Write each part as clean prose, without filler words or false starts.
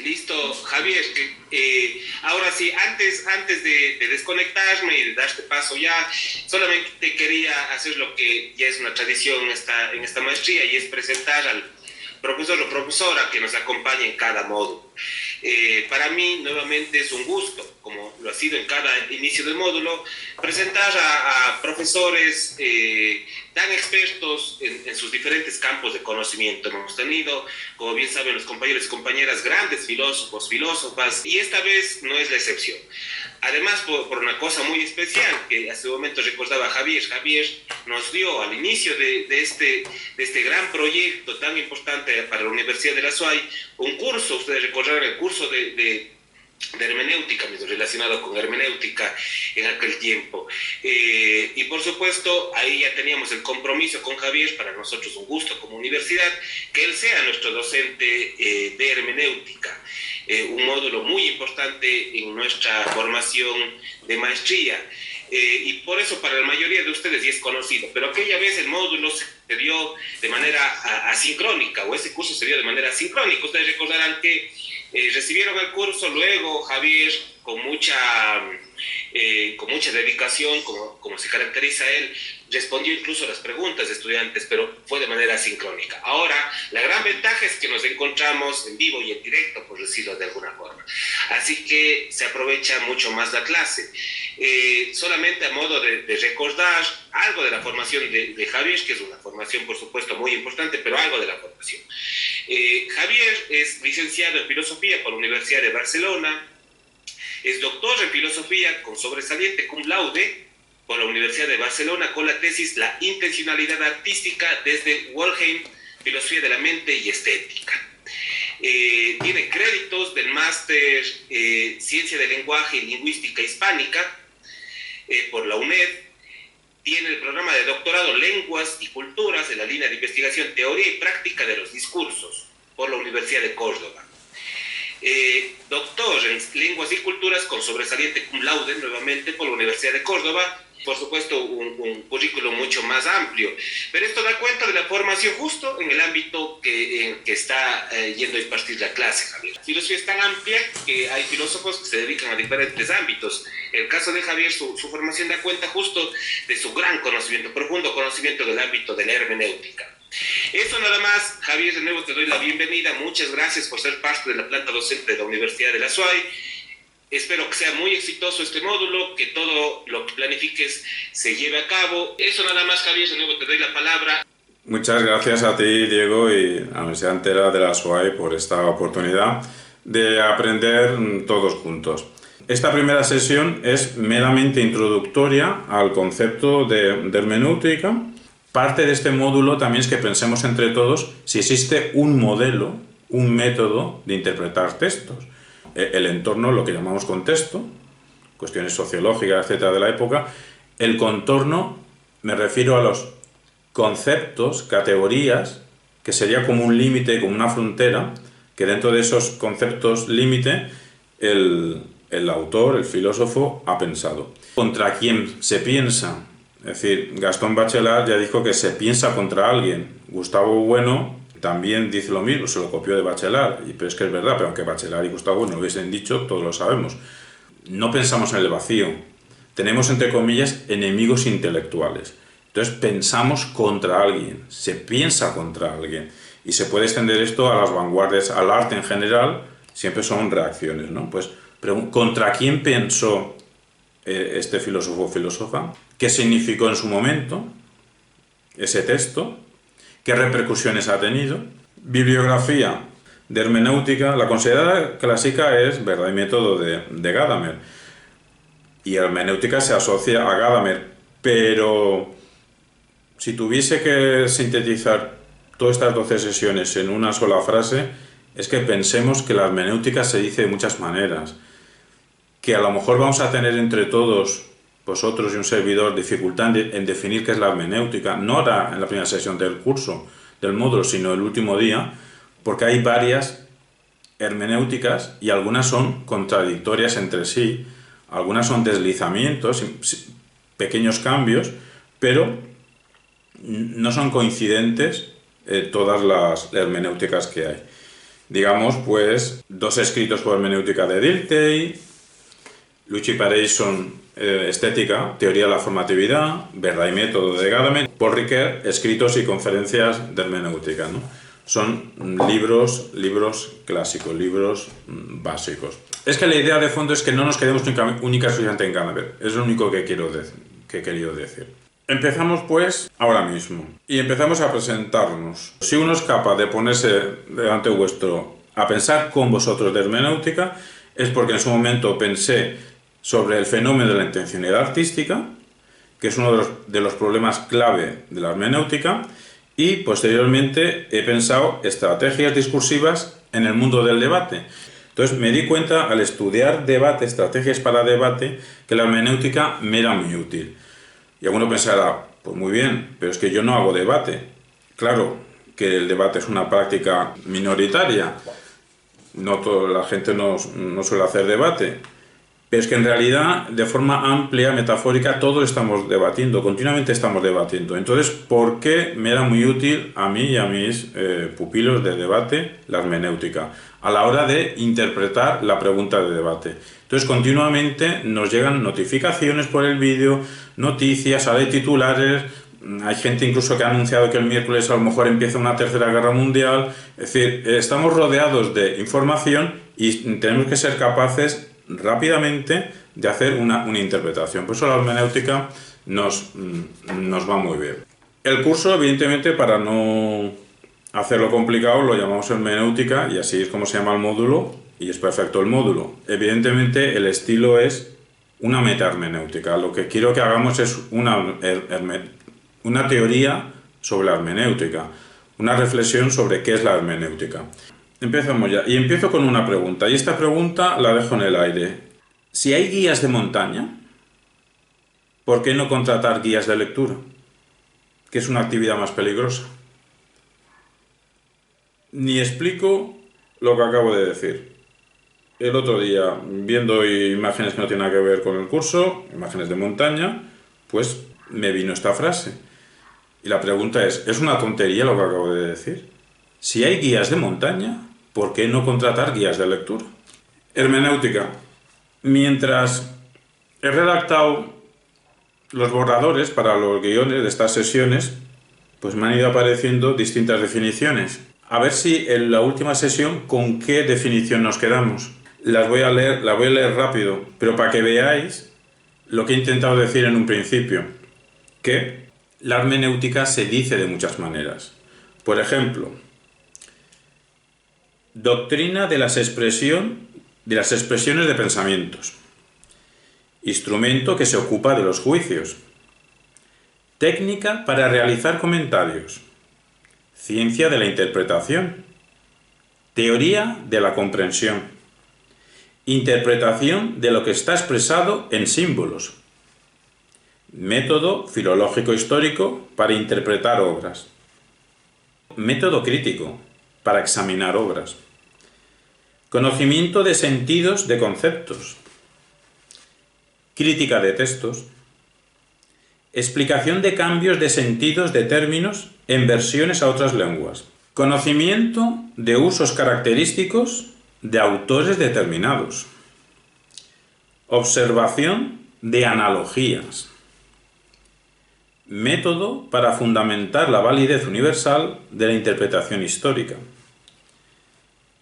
Listo, Javier. Ahora sí, antes de desconectarme y de darte paso ya, solamente quería hacer lo que ya es una tradición en esta maestría y es presentar al profesor o profesora que nos acompaña en cada módulo. Para mí, nuevamente, es un gusto, como lo ha sido en cada inicio del módulo, presentar a profesores tan expertos en sus diferentes campos de conocimiento. Hemos tenido, como bien saben los compañeros y compañeras, grandes filósofos, filósofas, y esta vez no es la excepción. Además, por una cosa muy especial, que hace un momento recordaba Javier nos dio al inicio de este gran proyecto tan importante para la Universidad de la SUAY, un curso, ustedes recordarán el curso de hermenéutica, relacionado con hermenéutica en aquel tiempo. Y por supuesto, ahí ya teníamos el compromiso con Javier, para nosotros un gusto como universidad, que él sea nuestro docente de hermenéutica. Un módulo muy importante en nuestra formación de maestría. Y por eso para la mayoría de ustedes ya es conocido, pero aquella vez el módulo se dio de manera asincrónica, o ese curso se dio de manera asincrónica. Ustedes recordarán que recibieron el curso, luego Javier, con mucha dedicación, como se caracteriza él, respondió incluso a las preguntas de estudiantes, pero fue de manera asincrónica. Ahora, la gran ventaja es que nos encontramos en vivo y en directo, por decirlo de alguna forma. Así que se aprovecha mucho más la clase. Solamente a modo de recordar algo de la formación de Javier, que es una formación, por supuesto, muy importante, pero algo de la formación. Javier es licenciado en Filosofía por la Universidad de Barcelona, es doctor en Filosofía con sobresaliente cum laude por la Universidad de Barcelona con la tesis La intencionalidad artística desde Wolheim, Filosofía de la mente y Estética. Tiene créditos del máster Ciencia del Lenguaje y Lingüística Hispánica por la UNED. Tiene el programa de doctorado Lenguas y Culturas de la línea de investigación Teoría y Práctica de los Discursos por la Universidad de Córdoba. Doctor en Lenguas y Culturas con sobresaliente cum laude nuevamente por la Universidad de Córdoba. Por supuesto, un currículo mucho más amplio, pero esto da cuenta de la formación justo en el ámbito que está yendo a impartir la clase, Javier. La filosofía es tan amplia que hay filósofos que se dedican a diferentes ámbitos. En el caso de Javier, su formación da cuenta justo de su gran conocimiento, profundo conocimiento del ámbito de la hermenéutica. Eso nada más, Javier, de nuevo te doy la bienvenida. Muchas gracias por ser parte de la planta docente de la Universidad de la SUAY. Espero que sea muy exitoso este módulo, que todo lo que planifiques se lleve a cabo. Eso nada más, Javier, de nuevo te doy la palabra. Muchas gracias a ti, Diego, y a la Universidad entera de la SUAY por esta oportunidad de aprender todos juntos. Esta primera sesión es meramente introductoria al concepto de hermenéutica. Parte de este módulo también es que pensemos entre todos si existe un modelo, un método de interpretar textos. El entorno, lo que llamamos contexto, cuestiones sociológicas, etcétera, de la época. El contorno, me refiero a los conceptos, categorías, que sería como un límite, como una frontera, que dentro de esos conceptos límite el autor, el filósofo, ha pensado. ¿Contra quién se piensa? Es decir, Gastón Bachelard ya dijo que se piensa contra alguien. Gustavo Bueno también dice lo mismo, se lo copió de Bachelard, pero es que es verdad, pero aunque Bachelard y Gustavo no lo hubiesen dicho, todos lo sabemos. No pensamos en el vacío, tenemos entre comillas enemigos intelectuales. Entonces pensamos contra alguien, se piensa contra alguien, y se puede extender esto a las vanguardias, al arte en general, siempre son reacciones, ¿no? Pues, pero ¿contra quién pensó este filósofo o filósofa? ¿Qué significó en su momento ese texto? ¿Qué repercusiones ha tenido? Bibliografía de hermenéutica. La considerada clásica es Verdad y Método de Gadamer. Y hermenéutica se asocia a Gadamer. Pero si tuviese que sintetizar todas estas 12 sesiones en una sola frase, es que pensemos que la hermenéutica se dice de muchas maneras. Que a lo mejor vamos a tener entre todos, vosotros y un servidor, dificultad en definir qué es la hermenéutica, no ahora en la primera sesión del curso, del módulo, sino el último día, porque hay varias hermenéuticas y algunas son contradictorias entre sí, algunas son deslizamientos, pequeños cambios, pero no son coincidentes todas las hermenéuticas que hay. digamos, pues, dos escritos por hermenéutica de Dilthey, Luigi Pareison, Estética, Teoría de la Formatividad, Verdad y Método de Gadamer, Paul Ricoeur, Escritos y Conferencias de Hermenéutica, ¿no? Son libros clásicos, libros básicos. Es que la idea de fondo es que no nos quedemos única y exclusivamente en Gadamer. Es lo único que he querido decir. Empezamos pues ahora mismo y empezamos a presentarnos. Si uno es capaz de ponerse delante vuestro a pensar con vosotros de hermenéutica, es porque en su momento pensé sobre el fenómeno de la intencionalidad artística, que es uno de los problemas clave de la hermenéutica, y posteriormente he pensado estrategias discursivas en el mundo del debate. Entonces me di cuenta al estudiar debate, estrategias para debate, que la hermenéutica me era muy útil. Y alguno pensará, pues muy bien, pero es que yo no hago debate. Claro que el debate es una práctica minoritaria, no toda la gente no suele hacer debate, pero es que en realidad, de forma amplia, metafórica, todos estamos debatiendo, continuamente estamos debatiendo. Entonces, ¿por qué me era muy útil a mí y a mis pupilos de debate la hermenéutica a la hora de interpretar la pregunta de debate? Entonces, continuamente nos llegan notificaciones por el vídeo, noticias, ahora hay titulares, hay gente incluso que ha anunciado que el miércoles a lo mejor empieza una tercera guerra mundial. Es decir, estamos rodeados de información y tenemos que ser capaces rápidamente de hacer una interpretación. Por eso la hermenéutica nos va muy bien. El curso, evidentemente, para no hacerlo complicado, lo llamamos hermenéutica y así es como se llama el módulo y es perfecto el módulo. Evidentemente, el estilo es una metahermenéutica. Lo que quiero que hagamos es una teoría sobre la hermenéutica, una reflexión sobre qué es la hermenéutica. Empezamos ya. Y empiezo con una pregunta. Y esta pregunta la dejo en el aire. Si hay guías de montaña, ¿por qué no contratar guías de lectura? Que es una actividad más peligrosa. Ni explico lo que acabo de decir. El otro día, viendo imágenes que no tienen nada que ver con el curso, imágenes de montaña, pues me vino esta frase. Y la pregunta ¿es una tontería lo que acabo de decir? Si hay guías de montaña, ¿por qué no contratar guías de lectura? Hermenéutica. Mientras he redactado los borradores para los guiones de estas sesiones, pues me han ido apareciendo distintas definiciones. A ver si en la última sesión con qué definición nos quedamos. Las voy a leer rápido, pero para que veáis lo que he intentado decir en un principio, que la hermenéutica se dice de muchas maneras. Por ejemplo, doctrina de las expresiones de pensamientos, instrumento que se ocupa de los juicios, técnica para realizar comentarios, ciencia de la interpretación, teoría de la comprensión, interpretación de lo que está expresado en símbolos, método filológico histórico para interpretar obras, método crítico para examinar obras, conocimiento de sentidos de conceptos, crítica de textos, explicación de cambios de sentidos de términos en versiones a otras lenguas, conocimiento de usos característicos de autores determinados, observación de analogías, método para fundamentar la validez universal de la interpretación histórica,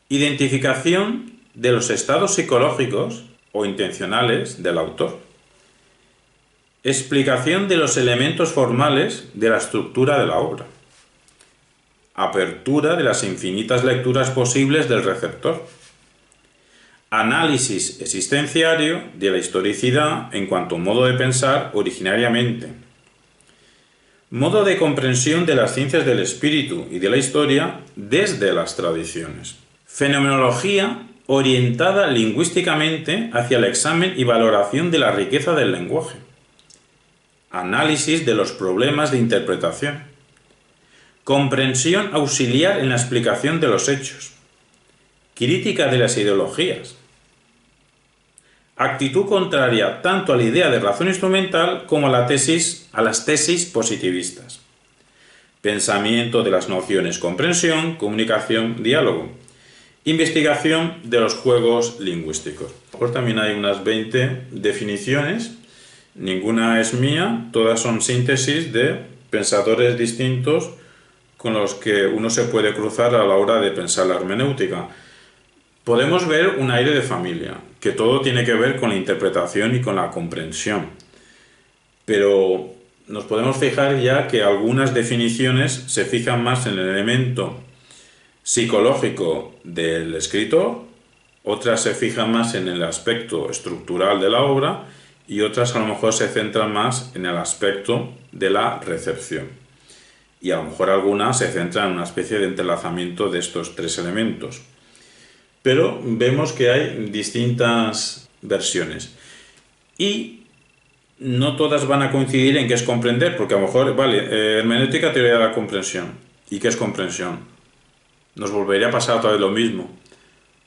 identificación de los estados psicológicos o intencionales del autor, explicación de los elementos formales de la estructura de la obra, apertura de las infinitas lecturas posibles del receptor, análisis existenciario de la historicidad en cuanto a modo de pensar originariamente, modo de comprensión de las ciencias del espíritu y de la historia desde las tradiciones, fenomenología orientada lingüísticamente hacia el examen y valoración de la riqueza del lenguaje, análisis de los problemas de interpretación, comprensión auxiliar en la explicación de los hechos, crítica de las ideologías, actitud contraria tanto a la idea de razón instrumental como a las tesis positivistas, pensamiento de las nociones comprensión, comunicación, diálogo, Investigación de los juegos lingüísticos. Pues también hay unas 20 definiciones, ninguna es mía, todas son síntesis de pensadores distintos con los que uno se puede cruzar a la hora de pensar la hermenéutica. Podemos ver un aire de familia, que todo tiene que ver con la interpretación y con la comprensión. Pero nos podemos fijar ya que algunas definiciones se fijan más en el elemento psicológico del escritor, otras se fijan más en el aspecto estructural de la obra y otras a lo mejor se centran más en el aspecto de la recepción. Y a lo mejor algunas se centran en una especie de entrelazamiento de estos tres elementos. Pero vemos que hay distintas versiones. Y no todas van a coincidir en qué es comprender, porque a lo mejor, vale, hermenéutica, teoría de la comprensión. ¿Y qué es comprensión? Nos volvería a pasar otra vez lo mismo.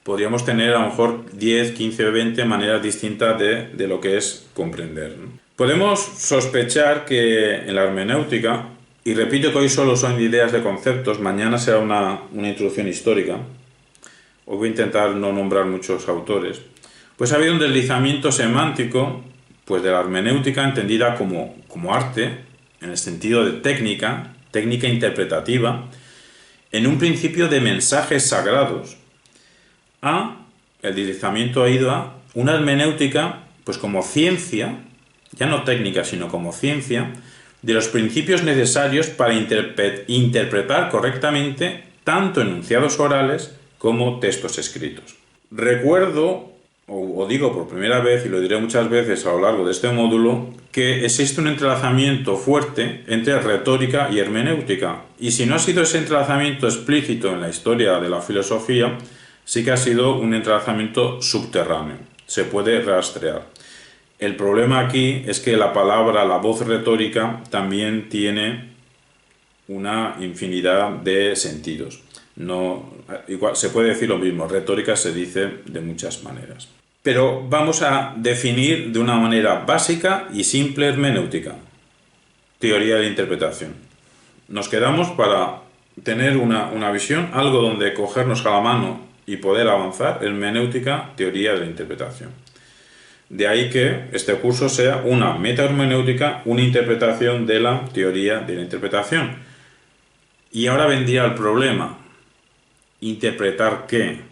Podríamos tener a lo mejor 10, 15 o 20 maneras distintas de lo que es comprender, ¿no? Podemos sospechar que en la hermenéutica, y repito que hoy solo son ideas de conceptos, mañana será una introducción histórica, hoy voy a intentar no nombrar muchos autores, pues ha habido un deslizamiento semántico pues de la hermenéutica entendida como arte, en el sentido de técnica interpretativa, en un principio de mensajes sagrados. El deslizamiento ha ido a una hermenéutica pues como ciencia, ya no técnica, sino como ciencia, de los principios necesarios para interpretar correctamente tanto enunciados orales como textos escritos. Recuerdo, o digo por primera vez, y lo diré muchas veces a lo largo de este módulo, que existe un entrelazamiento fuerte entre retórica y hermenéutica. Y si no ha sido ese entrelazamiento explícito en la historia de la filosofía, sí que ha sido un entrelazamiento subterráneo. Se puede rastrear. El problema aquí es que la palabra, la voz retórica, también tiene una infinidad de sentidos. Igual, se puede decir lo mismo, retórica se dice de muchas maneras. Pero vamos a definir de una manera básica y simple hermenéutica. Teoría de la interpretación. Nos quedamos para tener una visión, algo donde cogernos a la mano y poder avanzar, hermenéutica, teoría de la interpretación. De ahí que este curso sea una metahermenéutica, una interpretación de la teoría de la interpretación. Y ahora vendría el problema. ¿Interpretar qué?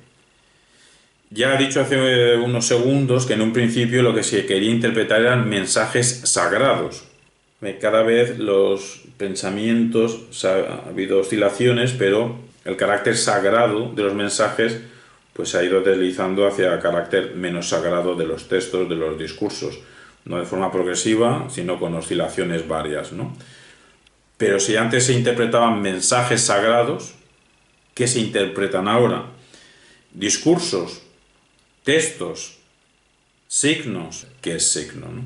Ya he dicho hace unos segundos que en un principio lo que se quería interpretar eran mensajes sagrados. Cada vez los pensamientos, ha habido oscilaciones, pero el carácter sagrado de los mensajes pues se ha ido deslizando hacia el carácter menos sagrado de los textos, de los discursos. No de forma progresiva, sino con oscilaciones varias, ¿no? Pero si antes se interpretaban mensajes sagrados, ¿qué se interpretan ahora? Discursos, textos, signos. ¿Qué es signo, no?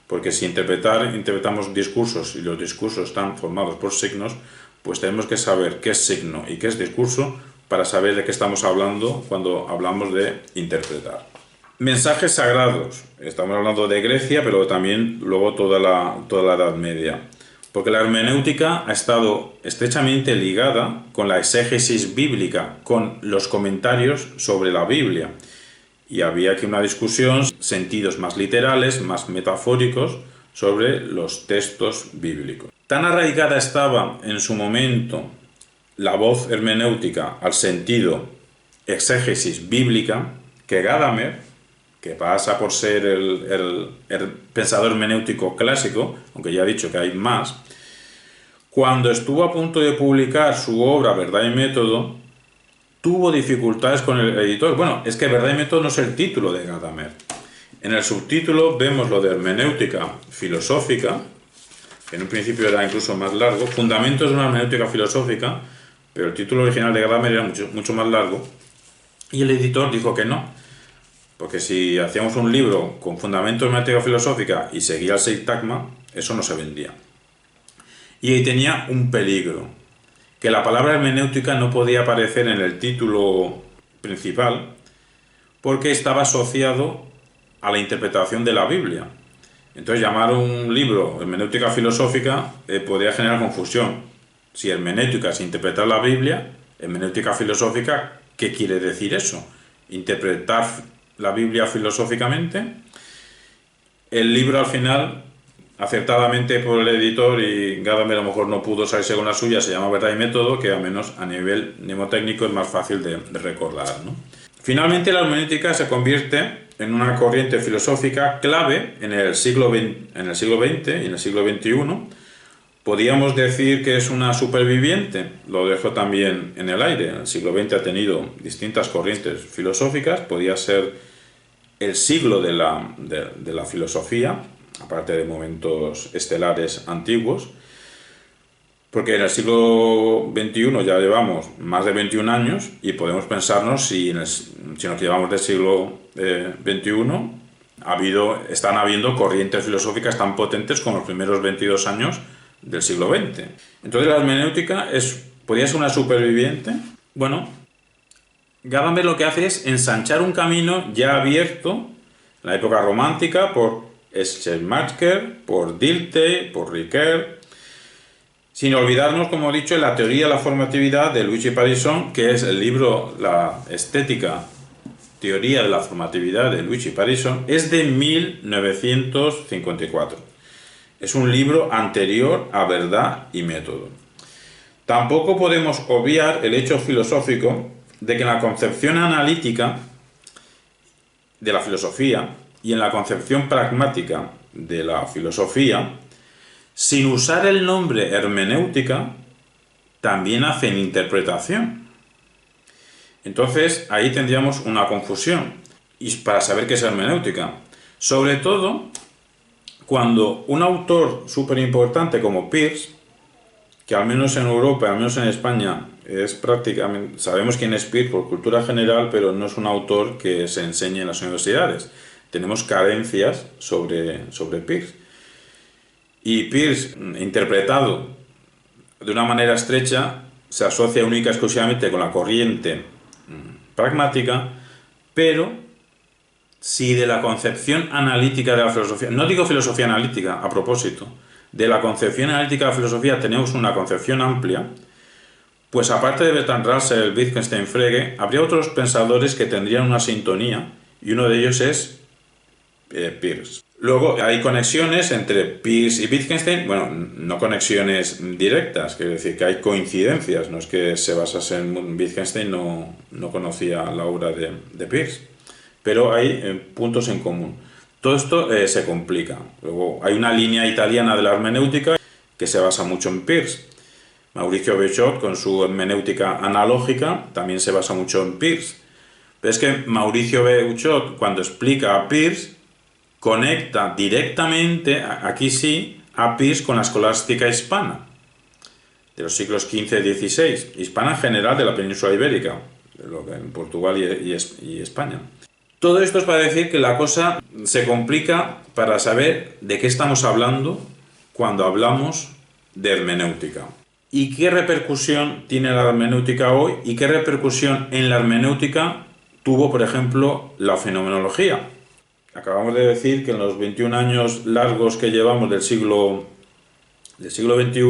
Porque si interpretamos discursos y los discursos están formados por signos, pues tenemos que saber qué es signo y qué es discurso para saber de qué estamos hablando cuando hablamos de interpretar. Mensajes sagrados. Estamos hablando de Grecia, pero también luego toda la Edad Media. Porque la hermenéutica ha estado estrechamente ligada con la exégesis bíblica, con los comentarios sobre la Biblia. Y había aquí una discusión, sentidos más literales, más metafóricos, sobre los textos bíblicos. Tan arraigada estaba en su momento la voz hermenéutica al sentido exégesis bíblica, que Gadamer, que pasa por ser el pensador hermenéutico clásico, aunque ya he dicho que hay más, cuando estuvo a punto de publicar su obra Verdad y Método, tuvo dificultades con el editor. Bueno, es que Verdad y Método no es el título de Gadamer. En el subtítulo vemos lo de hermenéutica filosófica, que en un principio era incluso más largo, fundamentos de una hermenéutica filosófica, pero el título original de Gadamer era mucho más largo, y el editor dijo que no, porque si hacíamos un libro con fundamentos de hermenéutica filosófica y seguía el sintagma, eso no se vendía. Y ahí tenía un peligro, que la palabra hermenéutica no podía aparecer en el título principal porque estaba asociado a la interpretación de la Biblia. Entonces llamar un libro hermenéutica filosófica podría generar confusión. Si hermenéutica es interpretar la Biblia, hermenéutica filosófica, ¿Qué quiere decir eso? ¿Interpretar la Biblia filosóficamente? El libro al final, acertadamente por el editor, y Gadamer a lo mejor no pudo salirse con la suya, se llama Verdad y Método, que al menos a nivel mnemotécnico es más fácil de recordar, ¿no? Finalmente, la hermenéutica se convierte en una corriente filosófica clave en el siglo XX y en el siglo XXI. Podríamos decir que es una superviviente, lo dejo también en el aire. En el siglo XX ha tenido distintas corrientes filosóficas, podría ser el siglo de la filosofía, aparte de momentos estelares antiguos, porque en el siglo XXI ya llevamos más de 21 años y podemos pensarnos si nos llevamos del siglo XXI están habiendo corrientes filosóficas tan potentes como los primeros 22 años del siglo XX. Entonces la hermenéutica podría ser una superviviente. Bueno, Gadamer lo que hace es ensanchar un camino ya abierto en la época romántica por Schleiermacher, por Dilthey, por Ricoeur, sin olvidarnos, como he dicho, en la teoría de la formatividad de Luigi Parisson, que es el libro La estética, teoría de la formatividad de Luigi Parisson, es de 1954. Es un libro anterior a Verdad y Método. Tampoco podemos obviar el hecho filosófico de que en la concepción analítica de la filosofía y en la concepción pragmática de la filosofía, sin usar el nombre hermenéutica, también hacen interpretación. Entonces, ahí tendríamos una confusión y para saber qué es hermenéutica. Sobre todo, cuando un autor súper importante como Peirce, que al menos en Europa, al menos en España, es prácticamente, sabemos quién es Peirce por cultura general, pero no es un autor que se enseñe en las universidades. Tenemos carencias sobre Peirce. Y Peirce, interpretado de una manera estrecha, se asocia única y exclusivamente con la corriente pragmática, pero si de la concepción analítica de la filosofía, no digo filosofía analítica a propósito, de la concepción analítica de la filosofía tenemos una concepción amplia, pues aparte de Bertrand Russell, Wittgenstein, Frege, habría otros pensadores que tendrían una sintonía, y uno de ellos es Peirce. Luego hay conexiones entre Peirce y Wittgenstein, bueno, no conexiones directas, quiere decir que hay coincidencias, no es que se basase en Wittgenstein, no conocía la obra de Peirce, pero hay puntos en común. Todo esto se complica. Luego hay una línea italiana de la hermenéutica que se basa mucho en Peirce. Mauricio Beuchot, con su hermenéutica analógica, también se basa mucho en Peirce. Pero es que Mauricio Beuchot, cuando explica a Peirce, conecta directamente, aquí sí, a Peirce con la escolástica hispana de los siglos XV y XVI, hispana en general de la península ibérica, en Portugal y España. Todo esto es para decir que la cosa se complica para saber de qué estamos hablando cuando hablamos de hermenéutica. ¿Y qué repercusión tiene la hermenéutica hoy? ¿Y qué repercusión en la hermenéutica tuvo, por ejemplo, la fenomenología? Acabamos de decir que en los 21 años largos que llevamos del siglo XXI,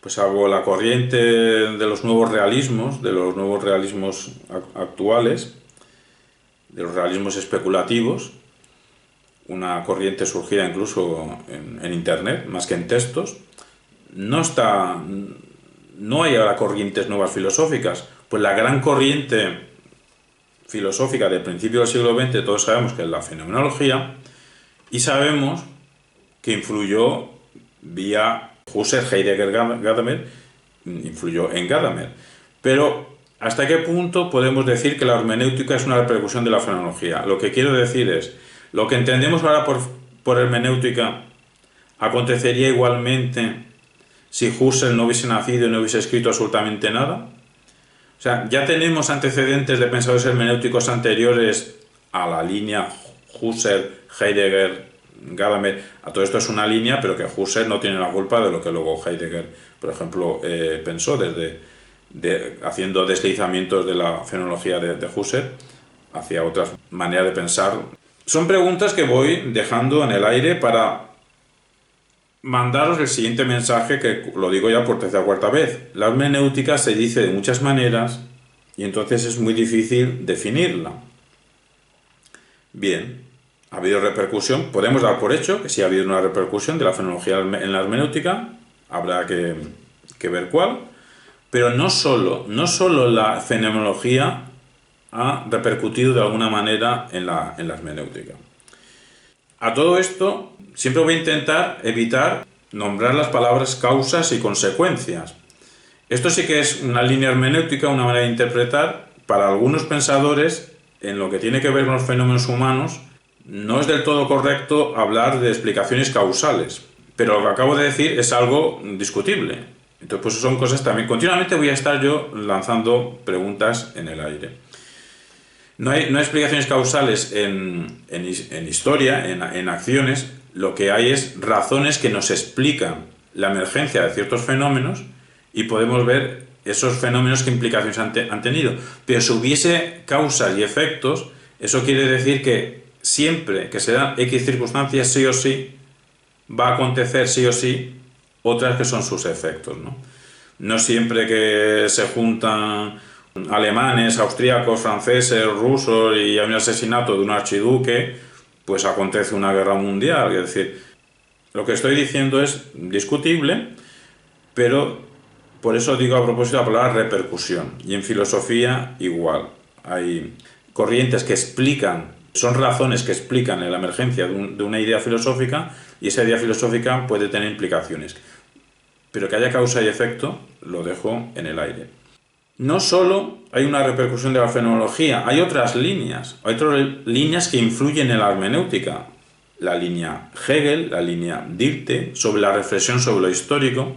pues salvo la corriente de los nuevos realismos actuales, de los realismos especulativos, una corriente surgida incluso en Internet, más que en textos, no hay ahora corrientes nuevas filosóficas, pues la gran corriente filosófica del principio del siglo XX, todos sabemos que es la fenomenología, y sabemos que influyó vía Husserl, Heidegger, Gadamer, influyó en Gadamer. Pero, ¿hasta qué punto podemos decir que la hermenéutica es una repercusión de la fenomenología? Lo que quiero decir es, lo que entendemos ahora por hermenéutica acontecería igualmente si Husserl no hubiese nacido y no hubiese escrito absolutamente nada. O sea, ya tenemos antecedentes de pensadores hermenéuticos anteriores a la línea Husserl, Heidegger, Gadamer. A todo esto es una línea, pero que Husserl no tiene la culpa de lo que luego Heidegger, por ejemplo, pensó haciendo deslizamientos de la fenomenología de Husserl hacia otras maneras de pensar. Son preguntas que voy dejando en el aire para mandaros el siguiente mensaje, que lo digo ya por tercera o cuarta vez. La hermenéutica se dice de muchas maneras y entonces es muy difícil definirla. Bien, ha habido repercusión, podemos dar por hecho que sí ha habido una repercusión de la fenomenología en la hermenéutica, habrá que ver cuál, pero no solo la fenomenología ha repercutido de alguna manera en la hermenéutica. A todo esto, siempre voy a intentar evitar nombrar las palabras causas y consecuencias. Esto sí que es una línea hermenéutica, una manera de interpretar. Para algunos pensadores, en lo que tiene que ver con los fenómenos humanos, no es del todo correcto hablar de explicaciones causales, pero lo que acabo de decir es algo discutible. Entonces, pues son cosas también. Continuamente voy a estar yo lanzando preguntas en el aire. No hay explicaciones causales en historia, en acciones. Lo que hay es razones que nos explican la emergencia de ciertos fenómenos y podemos ver esos fenómenos qué implicaciones han tenido. Pero si hubiese causas y efectos, eso quiere decir que siempre que se dan X circunstancias, sí o sí, va a acontecer sí o sí otras que son sus efectos, ¿no? No siempre que se juntan alemanes, austríacos, franceses, rusos y hay un asesinato de un archiduque, pues acontece una guerra mundial. Es decir, lo que estoy diciendo es discutible, pero por eso digo a propósito la palabra repercusión. Y en filosofía igual. Hay corrientes que explican, son razones que explican la emergencia de una idea filosófica y esa idea filosófica puede tener implicaciones. Pero que haya causa y efecto, lo dejo en el aire. No solo hay una repercusión de la fenomenología, hay otras líneas que influyen en la hermenéutica. La línea Hegel, la línea Dilthey, sobre la reflexión sobre lo histórico.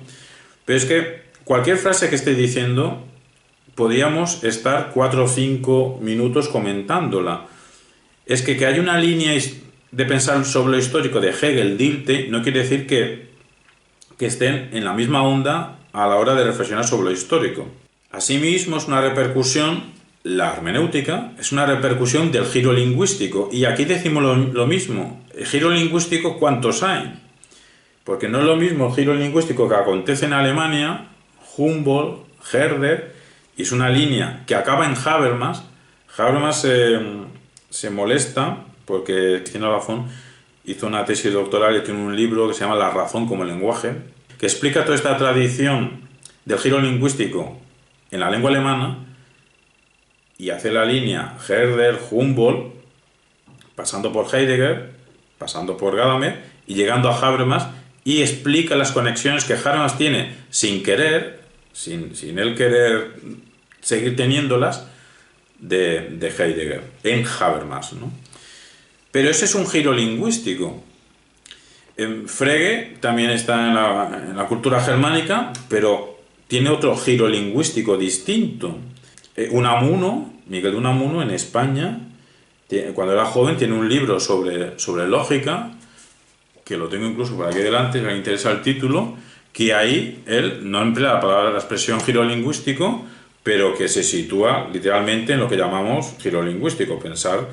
Pero es que cualquier frase que esté diciendo, podríamos estar 4 o 5 minutos comentándola. Es que haya una línea de pensar sobre lo histórico de Hegel, Dilthey, no quiere decir que estén en la misma onda a la hora de reflexionar sobre lo histórico. Asimismo, es una repercusión, la hermenéutica, es una repercusión del giro lingüístico. Y aquí decimos lo mismo. El giro lingüístico, ¿cuántos hay? Porque no es lo mismo el giro lingüístico que acontece en Alemania, Humboldt, Herder, y es una línea que acaba en Habermas. Habermas se molesta porque Cristina Lafon hizo una tesis doctoral y tiene un libro que se llama La razón como lenguaje, que explica toda esta tradición del giro lingüístico en la lengua alemana y hace la línea Herder, Humboldt, pasando por Heidegger, pasando por Gadamer y llegando a Habermas, y explica las conexiones que Habermas tiene sin querer, sin él querer seguir teniéndolas, de Heidegger en Habermas, ¿no? Pero ese es un giro lingüístico. Frege también está en la cultura germánica, pero tiene otro giro lingüístico distinto. Unamuno, Miguel de Unamuno, en España, cuando era joven, tiene un libro sobre lógica, que lo tengo incluso por aquí delante, si me interesa el título, que ahí él no emplea la expresión giro lingüístico, pero que se sitúa literalmente en lo que llamamos giro lingüístico, pensar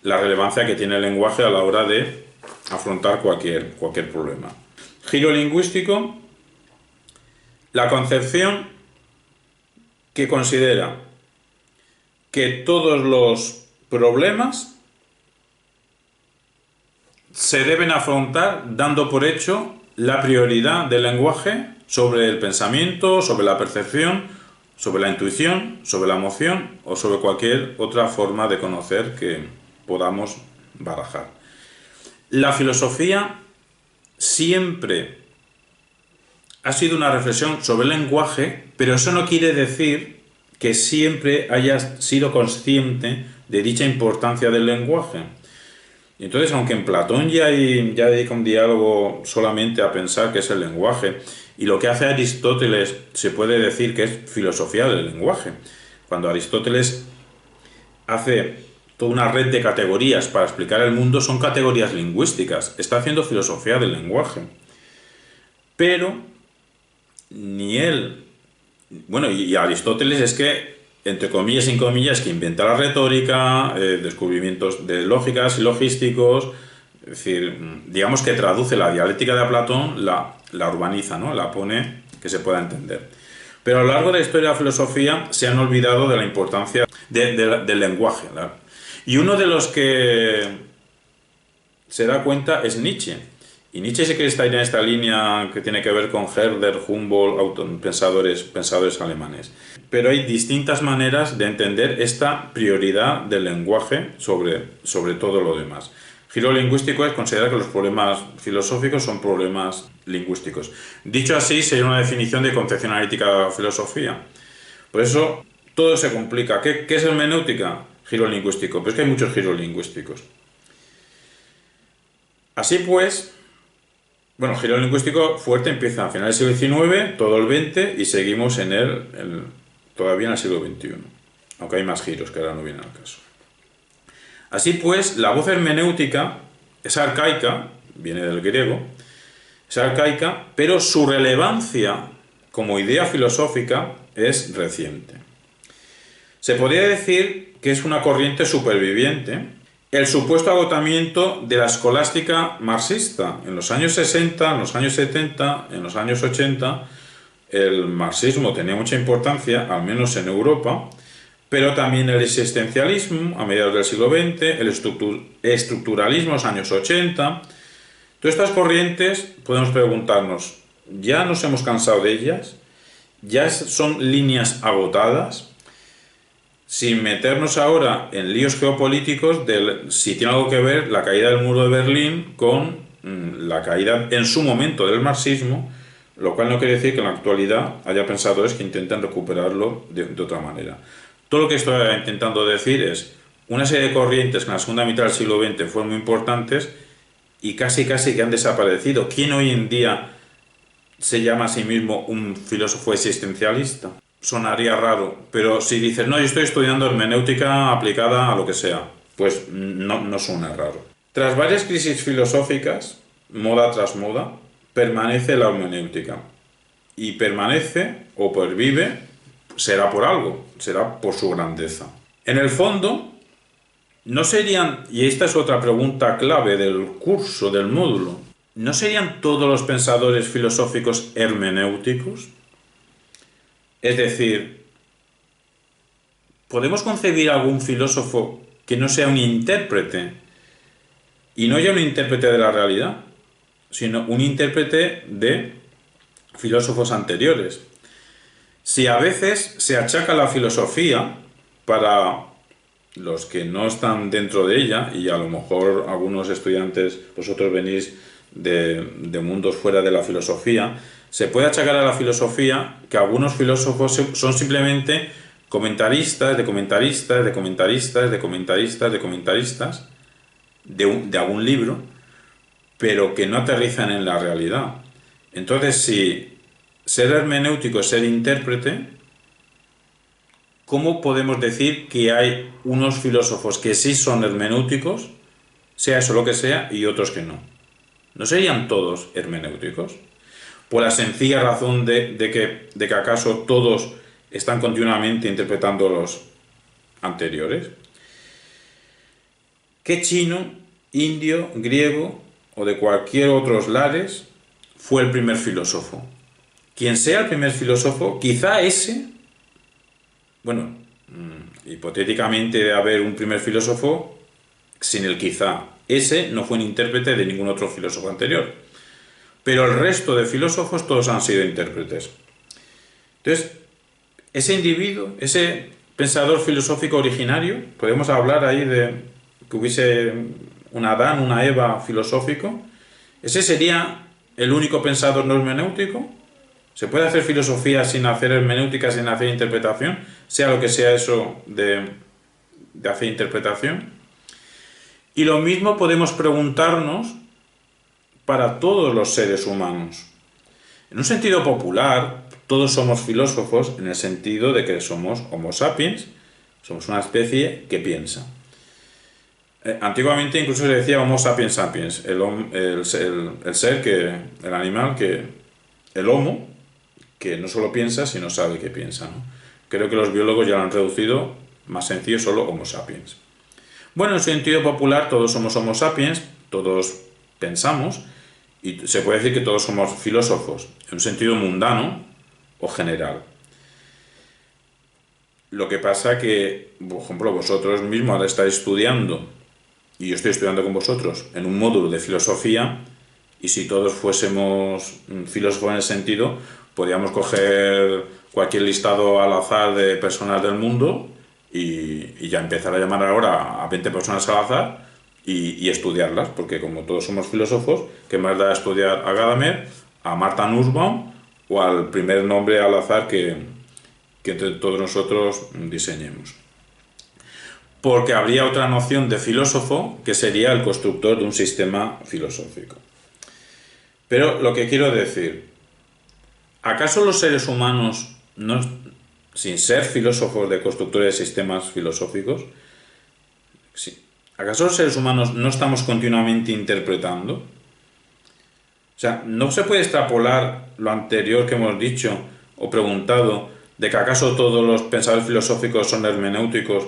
la relevancia que tiene el lenguaje a la hora de afrontar cualquier problema. Giro lingüístico, la concepción que considera que todos los problemas se deben afrontar dando por hecho la prioridad del lenguaje sobre el pensamiento, sobre la percepción, sobre la intuición, sobre la emoción o sobre cualquier otra forma de conocer que podamos barajar. La filosofía siempre ha sido una reflexión sobre el lenguaje, pero eso no quiere decir que siempre haya sido consciente de dicha importancia del lenguaje. Y entonces, aunque en Platón ya dedica un diálogo solamente a pensar qué es el lenguaje, y lo que hace Aristóteles se puede decir que es filosofía del lenguaje. Cuando Aristóteles hace toda una red de categorías para explicar el mundo, son categorías lingüísticas. Está haciendo filosofía del lenguaje. Pero ni él... Bueno, y Aristóteles es que, entre comillas y sin comillas, que inventa la retórica, descubrimientos de lógicas y logísticos, es decir, digamos que traduce la dialéctica de Platón, la urbaniza, ¿no? La pone que se pueda entender. Pero a lo largo de la historia de la filosofía se han olvidado de la importancia del lenguaje, ¿verdad? Y uno de los que se da cuenta es Nietzsche. Y Nietzsche sí que está en esta línea que tiene que ver con Herder, Humboldt, pensadores alemanes. Pero hay distintas maneras de entender esta prioridad del lenguaje sobre todo lo demás. Giro lingüístico es considerar que los problemas filosóficos son problemas lingüísticos. Dicho así, sería una definición de concepción analítica de la filosofía. Por eso, todo se complica. ¿Qué es hermenéutica? Giro lingüístico. Pues que hay muchos giros lingüísticos. Así pues, bueno, el giro lingüístico fuerte empieza a finales del siglo XIX, todo el XX, y seguimos todavía en el siglo XXI. Aunque hay más giros que ahora no vienen al caso. Así pues, la voz hermenéutica es arcaica, viene del griego, es arcaica, pero su relevancia como idea filosófica es reciente. Se podría decir que es una corriente superviviente, el supuesto agotamiento de la escolástica marxista. En los años 60, en los años 70, en los años 80, el marxismo tenía mucha importancia, al menos en Europa, pero también el existencialismo a mediados del siglo XX, el estructuralismo en los años 80. Todas estas corrientes podemos preguntarnos, ¿ya nos hemos cansado de ellas? ¿Ya son líneas agotadas? Sin meternos ahora en líos geopolíticos si tiene algo que ver la caída del muro de Berlín con la caída en su momento del marxismo, lo cual no quiere decir que en la actualidad haya pensadores que intenten recuperarlo de otra manera. Todo lo que estoy intentando decir es una serie de corrientes que en la segunda mitad del siglo XX fueron muy importantes y casi que han desaparecido. ¿Quién hoy en día se llama a sí mismo un filósofo existencialista? Sonaría raro, pero si dices, no, yo estoy estudiando hermenéutica aplicada a lo que sea, pues no suena raro. Tras varias crisis filosóficas, moda tras moda, permanece la hermenéutica. Y permanece o pervive, será por algo, será por su grandeza. En el fondo, no serían, y esta es otra pregunta clave del curso, del módulo, ¿no serían todos los pensadores filosóficos hermenéuticos? Es decir, ¿podemos concebir algún filósofo que no sea un intérprete? Y no ya un intérprete de la realidad, sino un intérprete de filósofos anteriores. Si a veces se achaca la filosofía para los que no están dentro de ella, y a lo mejor algunos estudiantes, vosotros venís de mundos fuera de la filosofía, se puede achacar a la filosofía que algunos filósofos son simplemente comentaristas de algún libro, pero que no aterrizan en la realidad. Entonces, si ser hermenéutico es ser intérprete, ¿cómo podemos decir que hay unos filósofos que sí son hermenéuticos, sea eso lo que sea, y otros que no? ¿No serían todos hermenéuticos? Por la sencilla razón de que acaso todos están continuamente interpretando los anteriores. ¿Qué chino, indio, griego o de cualquier otros lares fue el primer filósofo? Quien sea el primer filósofo, quizá ese, bueno, hipotéticamente debe haber un primer filósofo sin el quizá. Ese no fue un intérprete de ningún otro filósofo anterior. Pero el resto de filósofos todos han sido intérpretes. Entonces, ese individuo, ese pensador filosófico originario, podemos hablar ahí de que hubiese un Adán, una Eva filosófico, ese sería el único pensador no hermenéutico. ¿Se puede hacer filosofía sin hacer hermenéutica, sin hacer interpretación? Sea lo que sea eso de hacer interpretación. Y lo mismo podemos preguntarnos para todos los seres humanos. En un sentido popular, todos somos filósofos en el sentido de que somos Homo sapiens, somos una especie que piensa. Antiguamente incluso se decía Homo sapiens sapiens, el ser, el animal, el Homo, que no solo piensa, sino sabe que piensa, ¿no? Creo que los biólogos ya lo han reducido más sencillo, solo Homo sapiens. Bueno, en sentido popular todos somos Homo sapiens, todos pensamos, y se puede decir que todos somos filósofos, en un sentido mundano o general. Lo que pasa que, por ejemplo, vosotros mismos ahora estáis estudiando, y yo estoy estudiando con vosotros, en un módulo de filosofía, y si todos fuésemos filósofos en ese sentido, podríamos coger cualquier listado al azar de personas del mundo y ya empezar a llamar ahora a 20 personas al azar y estudiarlas, porque como todos somos filósofos, ¿qué más da estudiar a Gadamer, a Martha Nussbaum o al primer nombre al azar que entre todos nosotros diseñemos? Porque habría otra noción de filósofo que sería el constructor de un sistema filosófico. Pero lo que quiero decir, ¿acaso los seres humanos, no, sin ser filósofos de constructores de sistemas filosóficos, sí, ¿acaso los seres humanos no estamos continuamente interpretando? O sea, ¿no se puede extrapolar lo anterior que hemos dicho o preguntado de que acaso todos los pensadores filosóficos son hermenéuticos?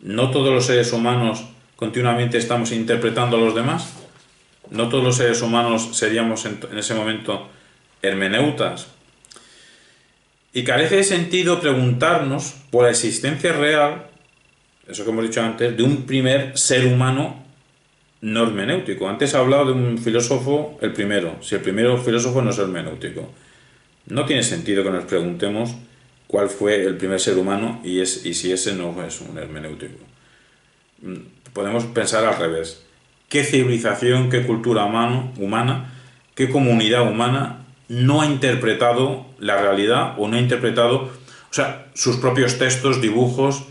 ¿No todos los seres humanos continuamente estamos interpretando a los demás? ¿No todos los seres humanos seríamos en ese momento hermeneutas? Y carece de sentido preguntarnos por la existencia real, eso que hemos dicho antes, de un primer ser humano no hermenéutico. Antes he hablado de un filósofo, el primero, si el primero filósofo no es hermenéutico. No tiene sentido que nos preguntemos cuál fue el primer ser humano y si ese no es un hermenéutico. Podemos pensar al revés. ¿Qué civilización, qué cultura humana, qué comunidad humana no ha interpretado la realidad o no ha interpretado, sus propios textos, dibujos,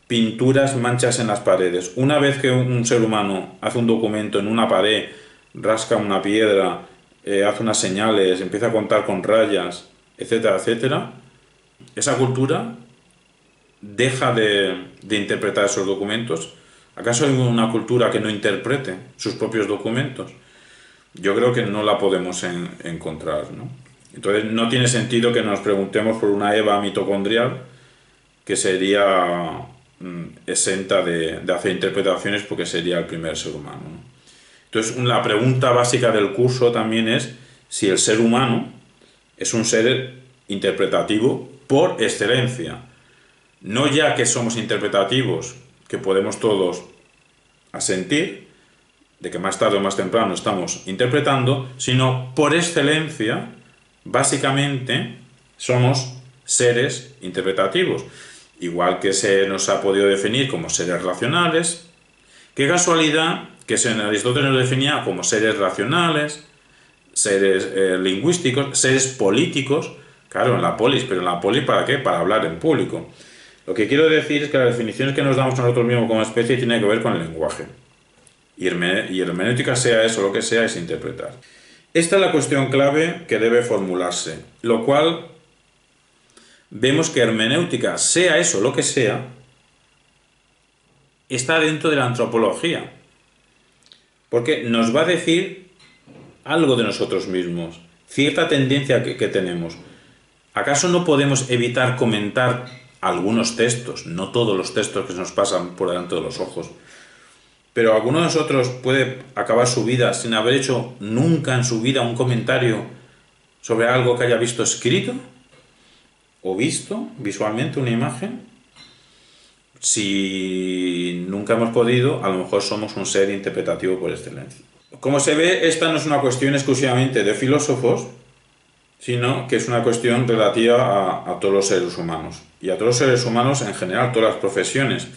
pinturas, manchas en las paredes? Una vez que un ser humano hace un documento en una pared, rasca una piedra, hace unas señales, empieza a contar con rayas, etcétera, etcétera, esa cultura deja de interpretar esos documentos. ¿Acaso hay una cultura que no interprete sus propios documentos? Yo creo que no la podemos encontrar, ¿no? Entonces no tiene sentido que nos preguntemos por una Eva mitocondrial que sería exenta de hacer interpretaciones porque sería el primer ser humano, ¿no? Entonces la pregunta básica del curso también es si el ser humano es un ser interpretativo por excelencia. No ya que somos interpretativos, que podemos todos asentir, de que más tarde o más temprano estamos interpretando, sino por excelencia, básicamente, somos seres interpretativos. Igual que se nos ha podido definir como seres racionales, qué casualidad que Aristóteles nos definía como seres racionales, seres lingüísticos, seres políticos, claro, en la polis, pero en la polis ¿para qué? Para hablar en público. Lo que quiero decir es que las definiciones que nos damos a nosotros mismos como especie tienen que ver con el lenguaje. Y hermenéutica, sea eso lo que sea, es interpretar. Esta es la cuestión clave que debe formularse, lo cual vemos que hermenéutica, sea eso lo que sea, está dentro de la antropología, porque nos va a decir algo de nosotros mismos, cierta tendencia que tenemos. ¿Acaso no podemos evitar comentar algunos textos, no todos los textos que se nos pasan por delante de los ojos, pero alguno de nosotros puede acabar su vida sin haber hecho nunca en su vida un comentario sobre algo que haya visto escrito o visto visualmente una imagen? Si nunca hemos podido, a lo mejor somos un ser interpretativo por excelencia. Como se ve, esta no es una cuestión exclusivamente de filósofos, sino que es una cuestión relativa a todos los seres humanos, y a todos los seres humanos en general, todas las profesiones.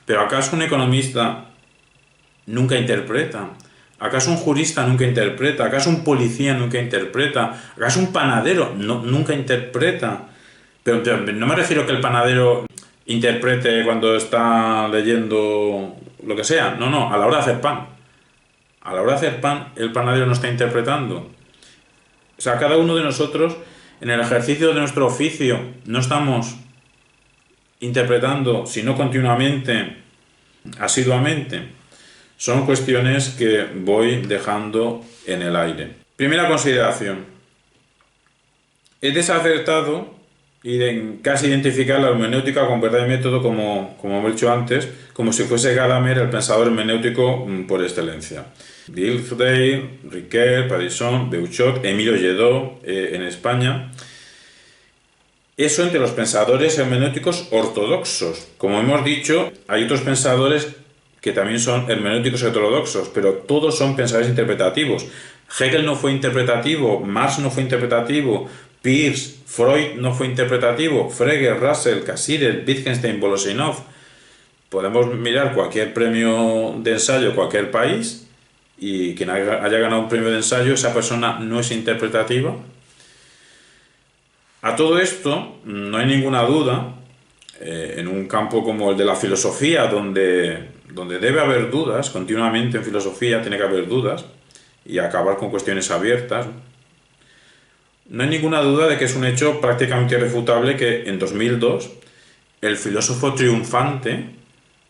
¿Pero acaso un economista nunca interpreta? ¿Acaso un jurista nunca interpreta? ¿Acaso un policía nunca interpreta? ¿Acaso un panadero nunca interpreta? Pero no me refiero a que el panadero interprete cuando está leyendo lo que sea. No, a la hora de hacer pan. A la hora de hacer pan, el panadero no está interpretando. O sea, cada uno de nosotros, en el ejercicio de nuestro oficio, no estamos interpretando, sino continuamente, asiduamente. Son cuestiones que voy dejando en el aire. Primera consideración. Es desacertado casi identificar la hermenéutica con verdad y método, como hemos dicho antes, como si fuese Gadamer el pensador hermenéutico por excelencia. Dilthey, Riquet, Parisson, Beuchot, Emilio Lledó en España. Eso entre los pensadores hermenéuticos ortodoxos. Como hemos dicho, hay otros pensadores que también son hermenéuticos heterodoxos, pero todos son pensadores interpretativos. Hegel no fue interpretativo, Marx no fue interpretativo, Peirce, Freud no fue interpretativo, Frege, Russell, Cassirer, Wittgenstein, Volosinov. Podemos mirar cualquier premio de ensayo, cualquier país, y quien haya ganado un premio de ensayo, esa persona no es interpretativa. A todo esto, no hay ninguna duda, en un campo como el de la filosofía, donde debe haber dudas, continuamente en filosofía tiene que haber dudas, y acabar con cuestiones abiertas, no hay ninguna duda de que es un hecho prácticamente irrefutable que en 2002 el filósofo triunfante,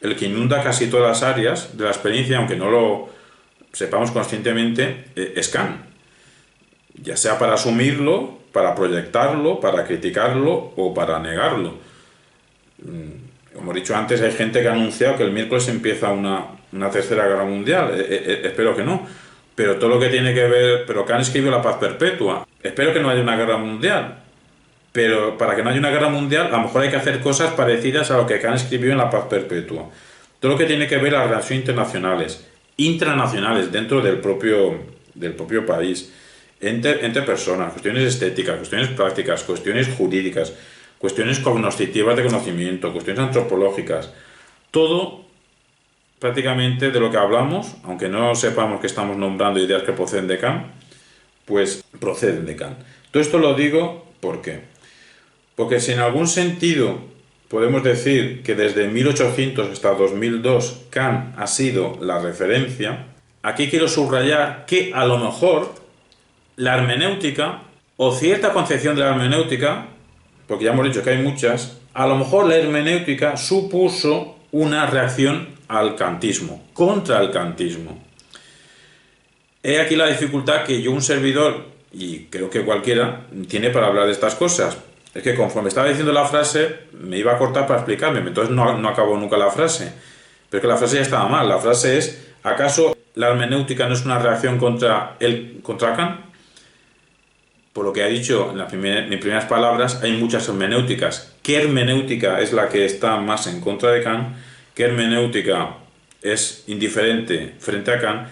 el que inunda casi todas las áreas de la experiencia, aunque no lo sepamos conscientemente, es Kant. Ya sea para asumirlo, para proyectarlo, para criticarlo o para negarlo. Como he dicho antes, hay gente que ha anunciado que el miércoles empieza una tercera guerra mundial. Espero que no. Pero todo lo que tiene que ver... Pero Kant escribió La paz perpetua. Espero que no haya una guerra mundial. Pero para que no haya una guerra mundial, a lo mejor hay que hacer cosas parecidas a lo que Kant escribió en La paz perpetua. Todo lo que tiene que ver las relaciones internacionales, intranacionales, dentro del propio país, entre personas, cuestiones estéticas, cuestiones prácticas, cuestiones jurídicas, cuestiones cognoscitivas de conocimiento, cuestiones antropológicas, todo prácticamente de lo que hablamos, aunque no sepamos que estamos nombrando ideas que proceden de Kant, pues proceden de Kant. Todo esto lo digo ¿por qué? Porque si en algún sentido podemos decir que desde 1800 hasta 2002 Kant ha sido la referencia, aquí quiero subrayar que a lo mejor la hermenéutica o cierta concepción de la hermenéutica, porque ya hemos dicho que hay muchas, a lo mejor la hermenéutica supuso una reacción al kantismo, contra el kantismo. He aquí la dificultad que yo, un servidor, y creo que cualquiera, tiene para hablar de estas cosas. Es que conforme estaba diciendo la frase, me iba a cortar para explicarme, entonces no acabó nunca la frase. Pero es que la frase ya estaba mal. La frase es, ¿acaso la hermenéutica no es una reacción contra Kant? Por lo que ha dicho en mis primeras palabras, hay muchas hermenéuticas. ¿Qué hermenéutica es la que está más en contra de Kant? ¿Qué hermenéutica es indiferente frente a Kant?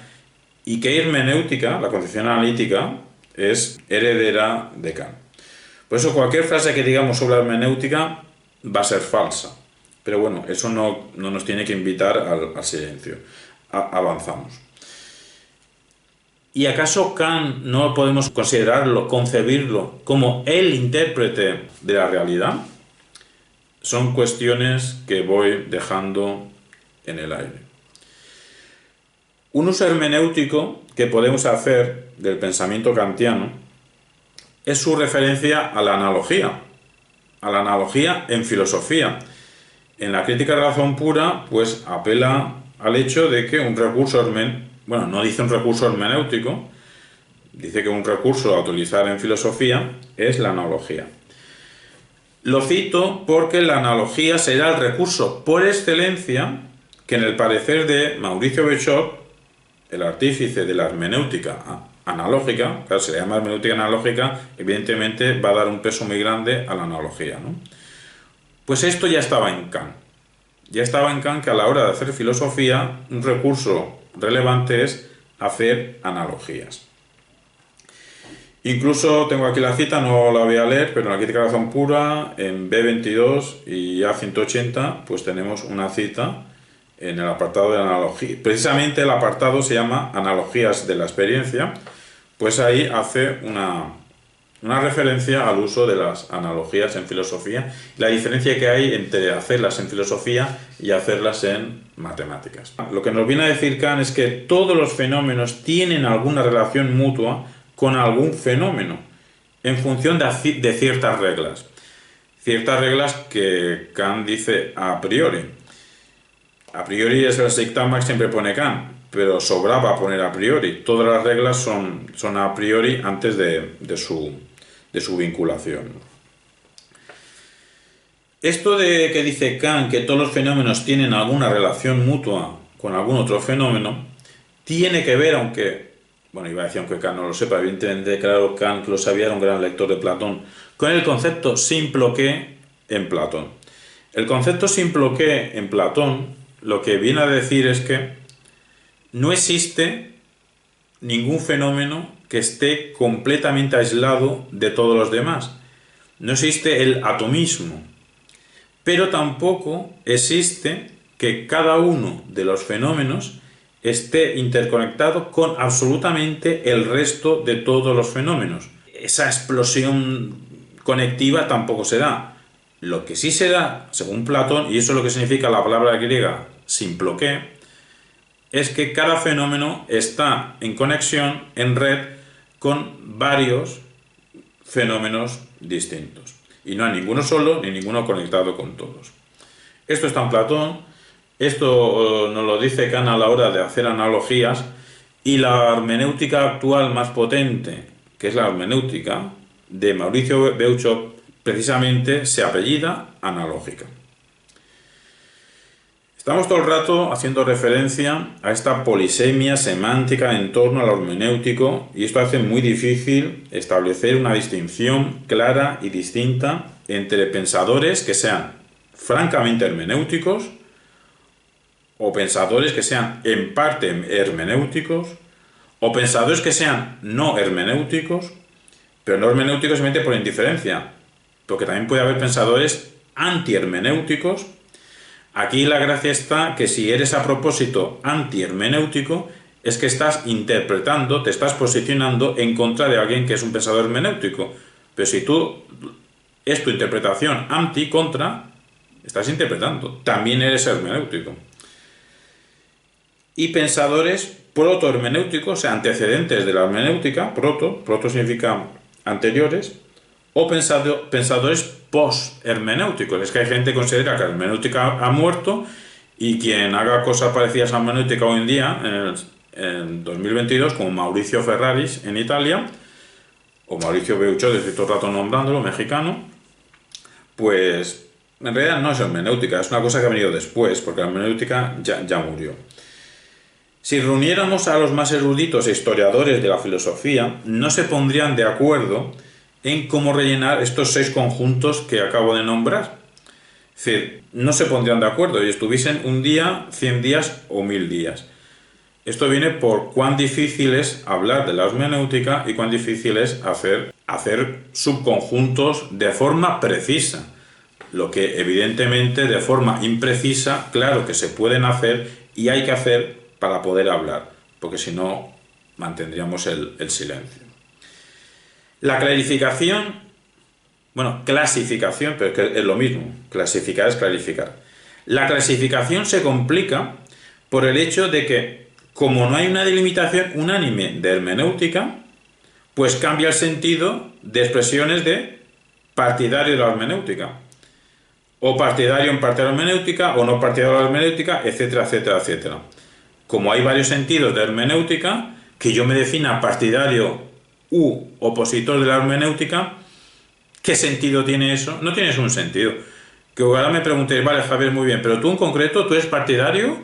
¿Y qué hermenéutica, la concepción analítica, es heredera de Kant? Por eso cualquier frase que digamos sobre la hermenéutica va a ser falsa. Pero bueno, eso no nos tiene que invitar al silencio. Avanzamos. ¿Y acaso Kant no podemos considerarlo, concebirlo como el intérprete de la realidad? Son cuestiones que voy dejando en el aire. Un uso hermenéutico que podemos hacer del pensamiento kantiano es su referencia a la analogía en filosofía. En la crítica de la razón pura, pues apela al hecho de que un recurso no dice un recurso hermenéutico, dice que un recurso a utilizar en filosofía es la analogía. Lo cito porque la analogía será el recurso por excelencia que en el parecer de Mauricio Bechot, el artífice de la hermenéutica analógica, claro, se le llama hermenéutica analógica, evidentemente va a dar un peso muy grande a la analogía, ¿no? Pues esto ya estaba en Kant. Ya estaba en Kant que a la hora de hacer filosofía, un recurso relevante es hacer analogías. Incluso tengo aquí la cita, no la voy a leer, pero en la crítica de la razón pura, en B22 y A180, pues tenemos una cita en el apartado de analogía. Precisamente el apartado se llama Analogías de la experiencia, pues ahí hace una referencia al uso de las analogías en filosofía, la diferencia que hay entre hacerlas en filosofía y hacerlas en matemáticas. Lo que nos viene a decir Kant es que todos los fenómenos tienen alguna relación mutua con algún fenómeno, en función de ciertas reglas. Ciertas reglas que Kant dice a priori. A priori es el Sigma que siempre pone Kant, pero sobraba poner a priori. Todas las reglas son a priori antes de su vinculación. Esto de que dice Kant que todos los fenómenos tienen alguna relación mutua con algún otro fenómeno, tiene que ver, aunque Kant no lo sepa, evidentemente, claro, Kant lo sabía, era un gran lector de Platón, con el concepto simploqué en Platón. El concepto simploqué en Platón lo que viene a decir es que no existe ningún fenómeno que esté completamente aislado de todos los demás. No existe el atomismo, pero tampoco existe que cada uno de los fenómenos esté interconectado con absolutamente el resto de todos los fenómenos. Esa explosión conectiva tampoco se da. Lo que sí se da, según Platón, y eso es lo que significa la palabra griega simploqué, es que cada fenómeno está en conexión, en red, con varios fenómenos distintos. Y no hay ninguno solo ni ninguno conectado con todos. Esto está en Platón, esto nos lo dice Kant a la hora de hacer analogías, y la hermenéutica actual más potente, que es la hermenéutica de Mauricio Beuchot, precisamente se apellida analógica. Estamos todo el rato haciendo referencia a esta polisemia semántica en torno al hermenéutico, y esto hace muy difícil establecer una distinción clara y distinta entre pensadores que sean francamente hermenéuticos o pensadores que sean en parte hermenéuticos o pensadores que sean no hermenéuticos, pero no hermenéuticos simplemente por indiferencia, porque también puede haber pensadores anti-hermenéuticos. Aquí la gracia está que si eres a propósito anti-hermenéutico, es que estás interpretando, te estás posicionando en contra de alguien que es un pensador hermenéutico. Pero si tú es tu interpretación anti-contra, estás interpretando, también eres hermenéutico. Y pensadores proto-hermenéuticos, o sea, antecedentes de la hermenéutica, proto significa anteriores, o pensadores post-hermenéuticos. Es que hay gente que considera que la hermenéutica ha muerto, y quien haga cosas parecidas a la hermenéutica hoy en día, en 2022, como Mauricio Ferraris en Italia, o Mauricio Beuchot, de cierto rato nombrándolo, mexicano, pues en realidad no es hermenéutica, es una cosa que ha venido después, porque la hermenéutica ya murió. Si reuniéramos a los más eruditos e historiadores de la filosofía, no se pondrían de acuerdo en cómo rellenar estos 6 conjuntos que acabo de nombrar. Es decir, no se pondrían de acuerdo y estuviesen un día, 100 días o 1000 días. Esto viene por cuán difícil es hablar de la hermenéutica y cuán difícil es hacer subconjuntos de forma precisa. Lo que evidentemente de forma imprecisa, claro que se pueden hacer y hay que hacer para poder hablar, porque si no mantendríamos el silencio. La clasificación, pero es que es lo mismo, clasificar es clarificar. La clasificación se complica por el hecho de que, como no hay una delimitación unánime de hermenéutica, pues cambia el sentido de expresiones de partidario de la hermenéutica, o partidario en parte de la hermenéutica, o no partidario de la hermenéutica, etcétera, etcétera, etcétera. Como hay varios sentidos de hermenéutica, que yo me defina partidario u opositor de la hermenéutica, ¿qué sentido tiene eso? No tiene un sentido. Que ahora me preguntéis, vale, Javier, muy bien, pero tú en concreto, ¿tú eres partidario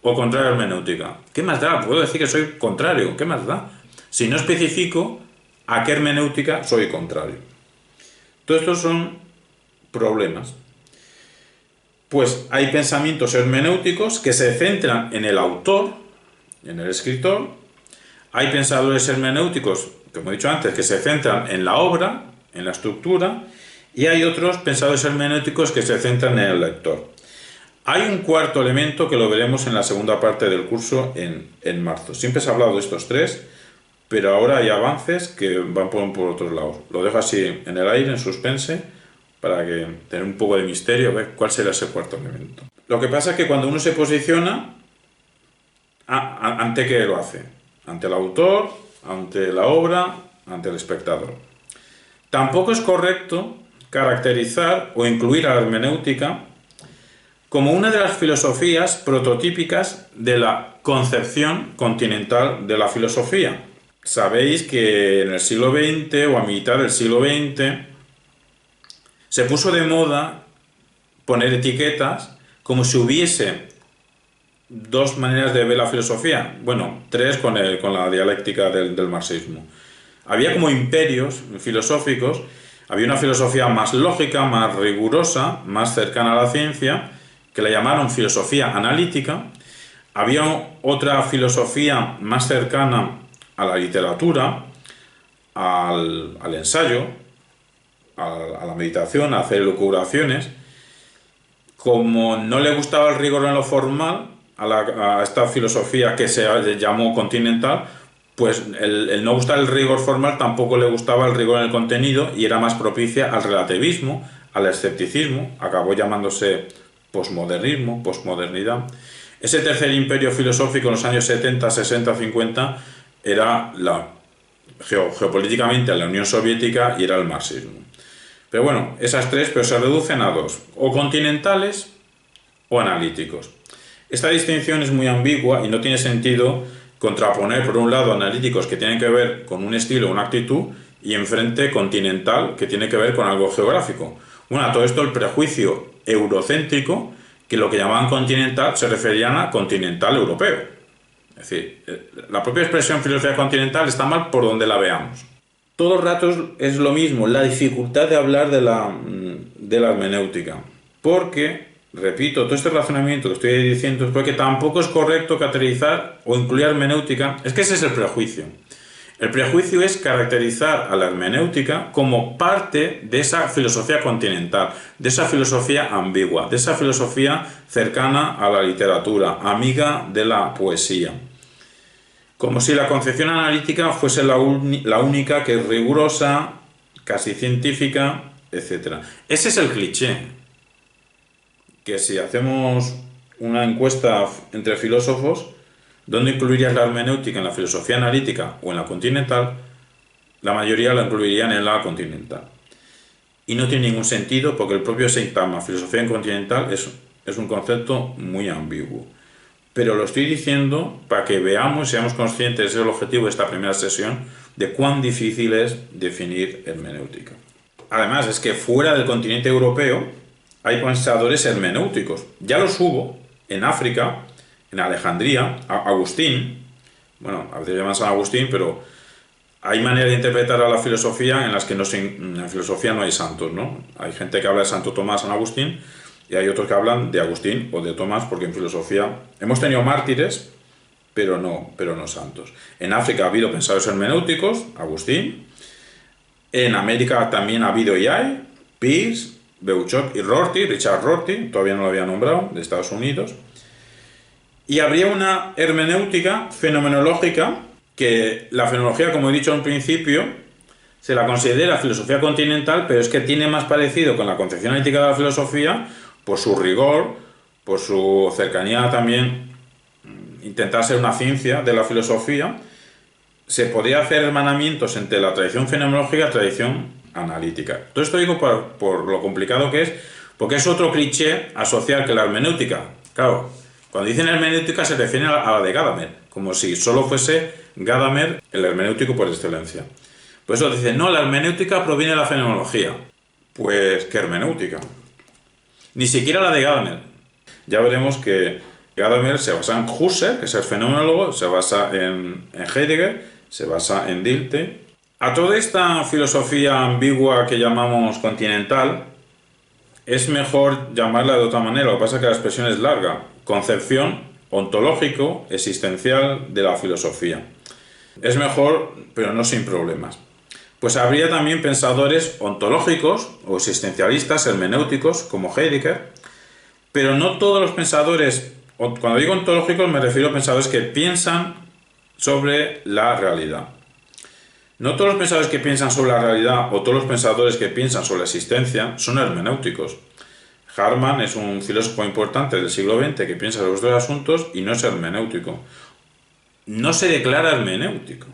o contrario a la hermenéutica? ¿Qué más da? Puedo decir que soy contrario, ¿qué más da? Si no especifico a qué hermenéutica soy contrario. Todos estos son problemas. Pues hay pensamientos hermenéuticos que se centran en el autor, en el escritor. Hay pensadores hermenéuticos, como he dicho antes, que se centran en la obra, en la estructura, y hay otros pensadores hermenéuticos que se centran en el lector. Hay un cuarto elemento que lo veremos en la segunda parte del curso en marzo. Siempre se ha hablado de estos 3, pero ahora hay avances que van por otros lados. Lo dejo así en el aire, en suspense, para que tener un poco de misterio, ver cuál será ese cuarto elemento. Lo que pasa es que cuando uno se posiciona, ¿ante qué lo hace? Ante el autor, ante la obra, ante el espectador. Tampoco es correcto caracterizar o incluir a la hermenéutica como una de las filosofías prototípicas de la concepción continental de la filosofía. Sabéis que en el siglo XX o a mitad del siglo XX se puso de moda poner etiquetas como si hubiese 2 maneras de ver la filosofía. Bueno, 3 con la dialéctica del marxismo. Había como imperios filosóficos. Había una filosofía más lógica, más rigurosa, más cercana a la ciencia, que la llamaron filosofía analítica. Había otra filosofía más cercana a la literatura, al ensayo, a la meditación, a hacer elucubraciones. Como no le gustaba el rigor en lo formal a esta filosofía que se llamó continental, pues el no gustar el rigor formal tampoco le gustaba el rigor en el contenido y era más propicia al relativismo, al escepticismo, acabó llamándose posmodernismo, posmodernidad. Ese tercer imperio filosófico en los años 70, 60, 50 era geopolíticamente la Unión Soviética y era el marxismo. Pero bueno, esas tres pero se reducen a dos, o continentales o analíticos. Esta distinción es muy ambigua y no tiene sentido contraponer por un lado analíticos que tienen que ver con un estilo, una actitud, y enfrente continental que tiene que ver con algo geográfico. Bueno, a todo esto el prejuicio eurocéntrico, que lo que llamaban continental se referían a continental europeo. Es decir, la propia expresión filosofía continental está mal por donde la veamos. Todo el rato es lo mismo, la dificultad de hablar de la hermenéutica. Porque, repito, todo este razonamiento que estoy diciendo es porque tampoco es correcto categorizar o incluir hermenéutica. Es que ese es el prejuicio. El prejuicio es caracterizar a la hermenéutica como parte de esa filosofía continental, de esa filosofía ambigua, de esa filosofía cercana a la literatura, amiga de la poesía. Como si la concepción analítica fuese la única que es rigurosa, casi científica, etc. Ese es el cliché. Que si hacemos una encuesta entre filósofos, ¿dónde incluirías la hermenéutica? ¿En la filosofía analítica o en la continental? La mayoría la incluirían en la continental. Y no tiene ningún sentido porque el propio sintagma filosofía continental es un concepto muy ambiguo. Pero lo estoy diciendo para que veamos y seamos conscientes, ese es el objetivo de esta primera sesión, de cuán difícil es definir hermenéutica. Además, es que fuera del continente europeo hay pensadores hermenéuticos. Ya los hubo en África, en Alejandría, Agustín. Bueno, a veces llaman San Agustín, pero hay maneras de interpretar a la filosofía en las que en la filosofía no hay santos, ¿no? Hay gente que habla de Santo Tomás, San Agustín, y hay otros que hablan de Agustín o de Tomás, porque en filosofía hemos tenido mártires, pero no santos. En África ha habido pensadores hermenéuticos, Agustín. En América también ha habido y hay, Peirce, Beuchot y Rorty, Richard Rorty, todavía no lo había nombrado, de Estados Unidos. Y habría una hermenéutica fenomenológica, que la fenomenología, como he dicho al principio, se la considera filosofía continental, pero es que tiene más parecido con la concepción analítica de la filosofía por su rigor, por su cercanía también, intentar ser una ciencia de la filosofía. Se podría hacer hermanamientos entre la tradición fenomenológica y la tradición analítica. Todo esto digo por lo complicado que es, porque es otro cliché asociar que la hermenéutica, claro, cuando dicen hermenéutica se refieren a la de Gadamer, como si solo fuese Gadamer el hermenéutico por excelencia. Por eso dicen, no, la hermenéutica proviene de la fenomenología. Pues, ¿qué hermenéutica? Ni siquiera la de Gadamer. Ya veremos que Gadamer se basa en Husserl, que es el fenomenólogo, se basa en Heidegger, se basa en Dilthey. A toda esta filosofía ambigua que llamamos continental, es mejor llamarla de otra manera, lo que pasa es que la expresión es larga. Concepción ontológico-existencial de la filosofía. Es mejor, pero no sin problemas. Pues habría también pensadores ontológicos o existencialistas, hermenéuticos, como Heidegger, pero no todos los pensadores, cuando digo ontológicos me refiero a pensadores que piensan sobre la realidad. No todos los pensadores que piensan sobre la realidad o todos los pensadores que piensan sobre la existencia son hermenéuticos. Hartmann es un filósofo importante del siglo XX que piensa sobre estos asuntos y no es hermenéutico. No se declara hermenéutico,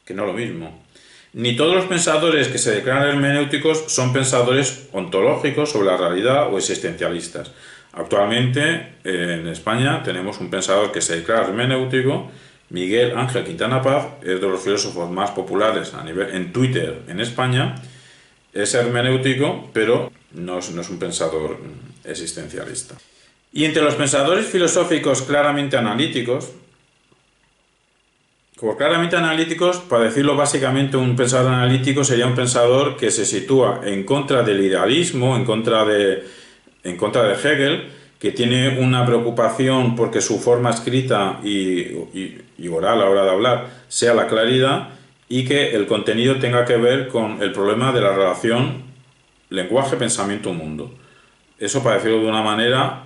que no es lo mismo. Ni todos los pensadores que se declaran hermenéuticos son pensadores ontológicos sobre la realidad o existencialistas. Actualmente en España tenemos un pensador que se declara hermenéutico, Miguel Ángel Quintana Paz, es de los filósofos más populares en Twitter en España. Es hermenéutico, pero no es un pensador existencialista. Y entre los pensadores filosóficos claramente analíticos, Por claramente analíticos, para decirlo básicamente, un pensador analítico sería un pensador que se sitúa en contra del idealismo, en contra de Hegel, que tiene una preocupación porque su forma escrita y oral a la hora de hablar sea la claridad y que el contenido tenga que ver con el problema de la relación lenguaje, pensamiento, mundo. Eso, para decirlo de una manera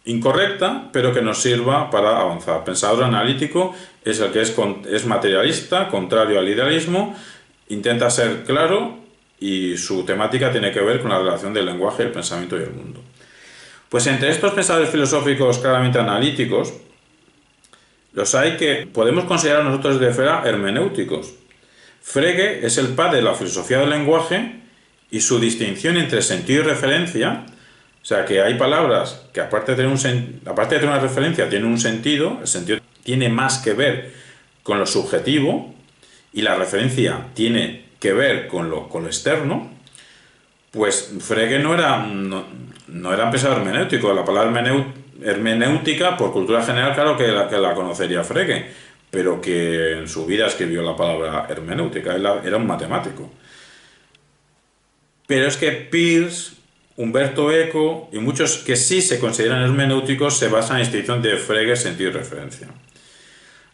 incorrecta, pero que nos sirva para avanzar. Pensador analítico es el que es materialista, contrario al idealismo, intenta ser claro y su temática tiene que ver con la relación del lenguaje, el pensamiento y el mundo. Pues entre estos pensadores filosóficos claramente analíticos, los hay que podemos considerar nosotros de fuera hermenéuticos. Frege es el padre de la filosofía del lenguaje y su distinción entre sentido y referencia. O sea, que hay palabras que aparte de tener una referencia tienen un sentido, el sentido tiene más que ver con lo subjetivo y la referencia tiene que ver con lo externo. Pues Frege no era un pensador hermenéutico. La palabra hermenéutica, por cultura general, claro que la conocería Frege, pero que en su vida escribió la palabra hermenéutica, era un matemático. Pero es que Peirce, Umberto Eco y muchos que sí se consideran hermenéuticos se basan en la distinción de Frege, sentido y referencia.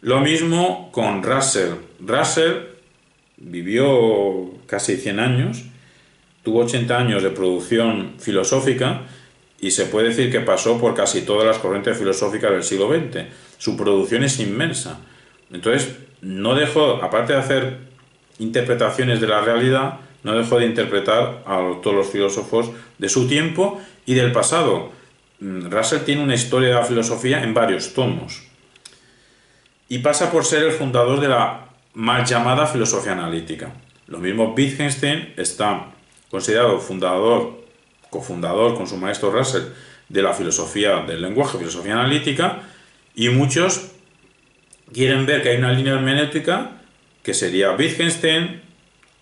Lo mismo con Russell. Russell vivió casi 100 años, tuvo 80 años de producción filosófica y se puede decir que pasó por casi todas las corrientes filosóficas del siglo XX. Su producción es inmensa. Entonces, no dejó, aparte de hacer interpretaciones de la realidad, no dejó de interpretar a todos los filósofos de su tiempo y del pasado. Russell tiene una historia de la filosofía en varios tomos y pasa por ser el fundador de la mal llamada filosofía analítica. Lo mismo Wittgenstein está considerado cofundador con su maestro Russell de la filosofía del lenguaje, filosofía analítica, y muchos quieren ver que hay una línea hermenéutica que sería Wittgenstein,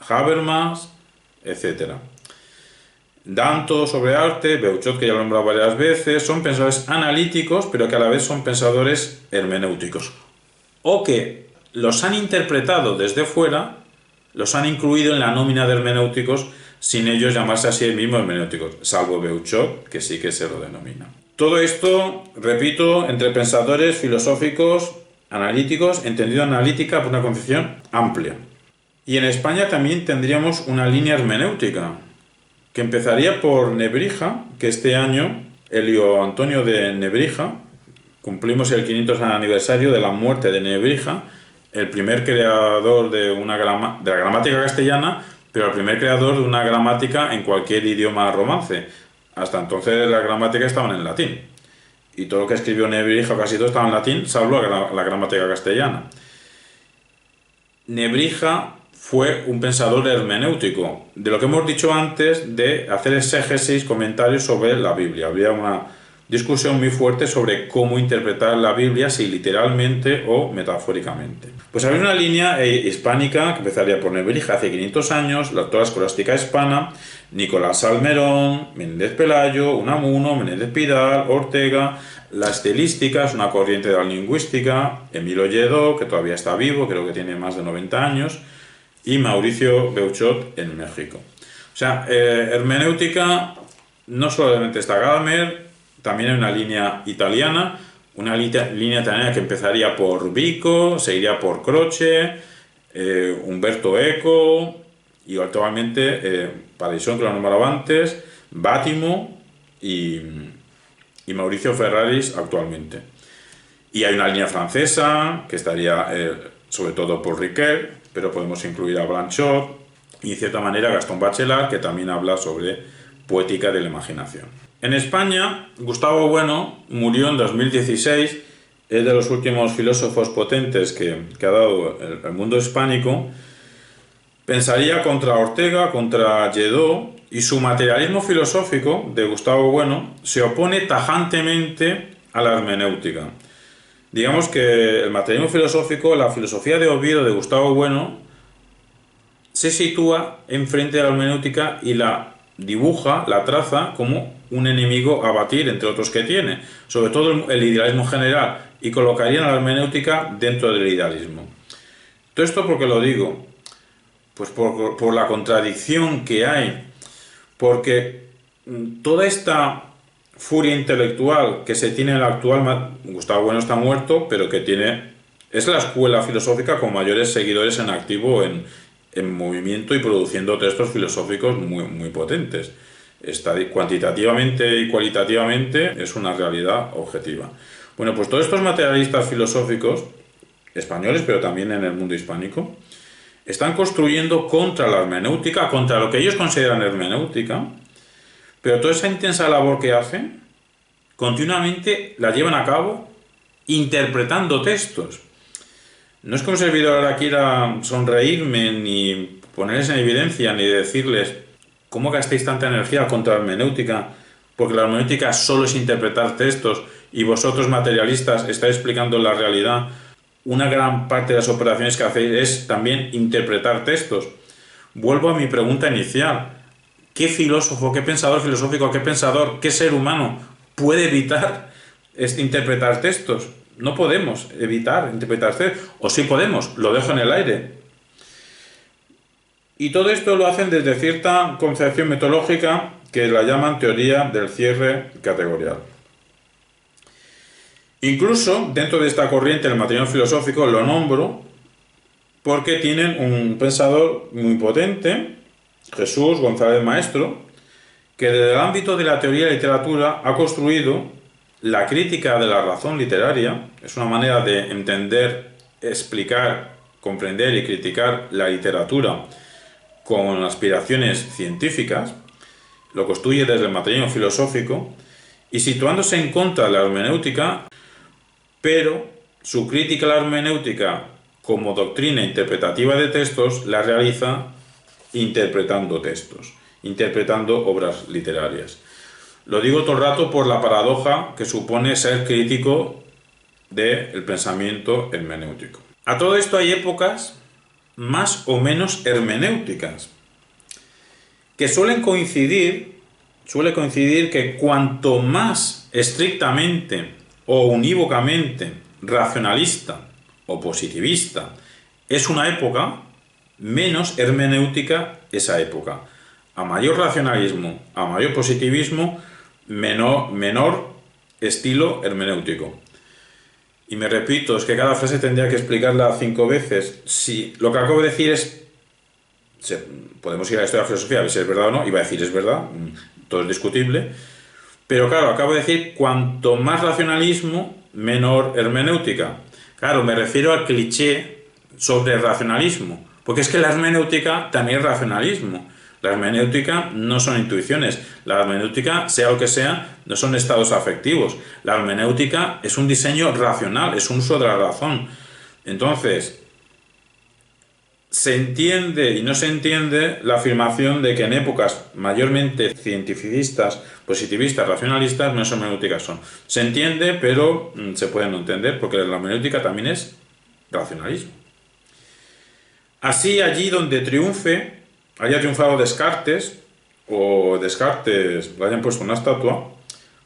Habermas, etc. Danto sobre arte, Beuchot, que ya lo he nombrado varias veces, son pensadores analíticos, pero que a la vez son pensadores hermenéuticos. O que los han interpretado desde fuera, los han incluido en la nómina de hermenéuticos, sin ellos llamarse así el mismo hermenéuticos, salvo Beuchot, que sí que se lo denomina. Todo esto, repito, entre pensadores filosóficos, analíticos, entendido analítica por una concepción amplia. Y en España también tendríamos una línea hermenéutica, que empezaría por Nebrija, que este año, Elio Antonio de Nebrija, cumplimos el 500 aniversario de la muerte de Nebrija, el primer creador de la gramática castellana, pero el primer creador de una gramática en cualquier idioma romance. Hasta entonces las gramáticas estaban en latín. Y todo lo que escribió Nebrija, casi todo estaba en latín, salvo la gramática castellana. Nebrija fue un pensador hermenéutico, de lo que hemos dicho antes, de hacer exégesis, comentarios sobre la Biblia. Había una discusión muy fuerte sobre cómo interpretar la Biblia, si literalmente o metafóricamente. Pues había una línea hispánica que empezaría por Nebrija hace 500 años, la autora escolástica hispana, Nicolás Salmerón, Menéndez Pelayo, Unamuno, Menéndez Pidal, Ortega. La estilística es una corriente de la lingüística, Emilio Lledó, que todavía está vivo, creo que tiene más de 90 años, y Mauricio Beuchot en México. O sea, hermenéutica, no solamente está Gadamer, también hay una línea italiana, una línea italiana que empezaría por Vico, seguiría por Croce, Umberto Eco, y actualmente Parisón, que lo he nombrado antes, Bátimo y Mauricio Ferraris actualmente. Y hay una línea francesa que estaría sobre todo por Riquet, pero podemos incluir a Blanchot y en cierta manera Gastón Bachelard, que también habla sobre poética de la imaginación. En España, Gustavo Bueno murió en 2016, es de los últimos filósofos potentes que ha dado el mundo hispánico. Pensaría contra Ortega, contra Lledó, y su materialismo filosófico de Gustavo Bueno se opone tajantemente a la hermenéutica. Digamos que el materialismo filosófico, la filosofía de Oviedo de Gustavo Bueno, se sitúa enfrente de la hermenéutica y la dibuja, la traza como un enemigo a batir entre otros que tiene, sobre todo el idealismo general, y colocarían a la hermenéutica dentro del idealismo. Todo esto porque lo digo, pues por la contradicción que hay, porque toda esta furia intelectual que se tiene en la actual, Gustavo Bueno está muerto, pero que es la escuela filosófica con mayores seguidores en activo en movimiento y produciendo textos filosóficos muy, muy potentes. Cuantitativamente y cualitativamente es una realidad objetiva. Bueno, pues todos estos materialistas filosóficos españoles, pero también en el mundo hispánico, están construyendo contra la hermenéutica, contra lo que ellos consideran hermenéutica, pero toda esa intensa labor que hacen, continuamente la llevan a cabo interpretando textos. No es que un servidor ahora quiera sonreírme, ni ponerles en evidencia, ni decirles cómo gastéis tanta energía contra la hermenéutica, porque la hermenéutica solo es interpretar textos y vosotros materialistas estáis explicando la realidad. Una gran parte de las operaciones que hacéis es también interpretar textos. Vuelvo a mi pregunta inicial. ¿Qué filósofo, qué pensador filosófico, qué pensador, qué ser humano puede evitar interpretar textos? No podemos evitar interpretar textos. O sí podemos, lo dejo en el aire. Y todo esto lo hacen desde cierta concepción metodológica que la llaman teoría del cierre categorial. Incluso dentro de esta corriente del materialismo filosófico lo nombro porque tienen un pensador muy potente, Jesús González Maestro, que desde el ámbito de la teoría de la literatura ha construido la crítica de la razón literaria. Es una manera de entender, explicar, comprender y criticar la literatura con aspiraciones científicas. Lo construye desde el materialismo filosófico y situándose en contra de la hermenéutica, pero su crítica a la hermenéutica como doctrina interpretativa de textos la realiza interpretando textos, interpretando obras literarias. Lo digo todo el rato por la paradoja que supone ser crítico del pensamiento hermenéutico. A todo esto hay épocas más o menos hermenéuticas que suele coincidir que cuanto más estrictamente o unívocamente racionalista o positivista es una época, menos hermenéutica esa época. A mayor racionalismo, a mayor positivismo, menor estilo hermenéutico. Y me repito, es que cada frase tendría que explicarla 5 veces. Si lo que acabo de decir podemos ir a la historia de la filosofía a ver si es verdad o no, y va a decir es verdad, todo es discutible, pero claro, acabo de decir cuanto más racionalismo, menor hermenéutica. Claro, me refiero al cliché sobre racionalismo, porque es que la hermenéutica también es racionalismo. La hermenéutica no son intuiciones, la hermenéutica, sea lo que sea, no son estados afectivos. La hermenéutica es un diseño racional, es un uso de la razón. Entonces, se entiende y no se entiende la afirmación de que en épocas mayormente cientificistas, positivistas, racionalistas, menos hermenéuticas son. Se entiende, pero se puede no entender, porque la hermenéutica también es racionalismo. Así, allí donde haya triunfado Descartes, o Descartes le hayan puesto una estatua,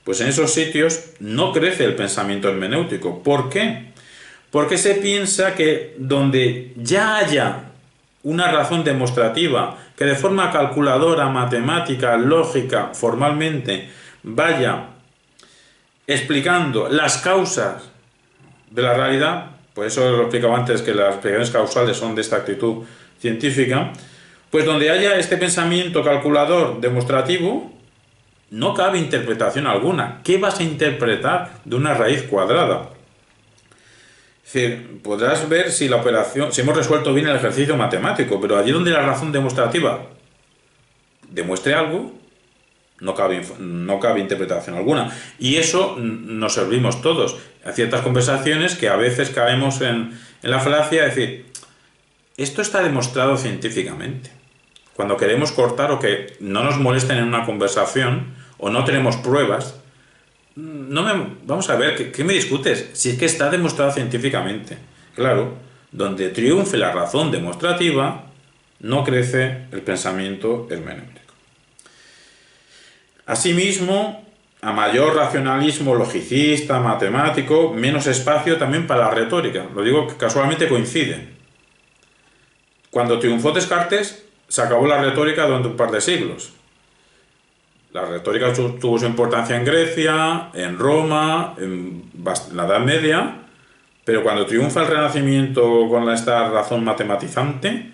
pues en esos sitios no crece el pensamiento hermenéutico. ¿Por qué? Porque se piensa que donde ya haya una razón demostrativa que de forma calculadora, matemática, lógica, formalmente, vaya explicando las causas de la realidad, por eso lo explicaba antes que las explicaciones causales son de esta actitud científica, pues donde haya este pensamiento calculador demostrativo, no cabe interpretación alguna. ¿Qué vas a interpretar de una raíz cuadrada? Es decir, podrás ver si hemos resuelto bien el ejercicio matemático, pero allí donde la razón demostrativa demuestre algo, no cabe interpretación alguna. Y eso nos servimos todos. Hay ciertas conversaciones que a veces caemos en la falacia de decir, esto está demostrado científicamente. Cuando queremos cortar o que no nos molesten en una conversación o no tenemos pruebas, vamos a ver, ¿qué me discutes? Si es que está demostrado científicamente. Claro, donde triunfe la razón demostrativa, no crece el pensamiento hermenéutico. Asimismo, a mayor racionalismo logicista, matemático, menos espacio también para la retórica. Lo digo que casualmente coinciden. Cuando triunfó Descartes, se acabó la retórica durante un par de siglos. La retórica tuvo su importancia en Grecia, en Roma, en la Edad Media, pero cuando triunfa el Renacimiento con esta razón matematizante,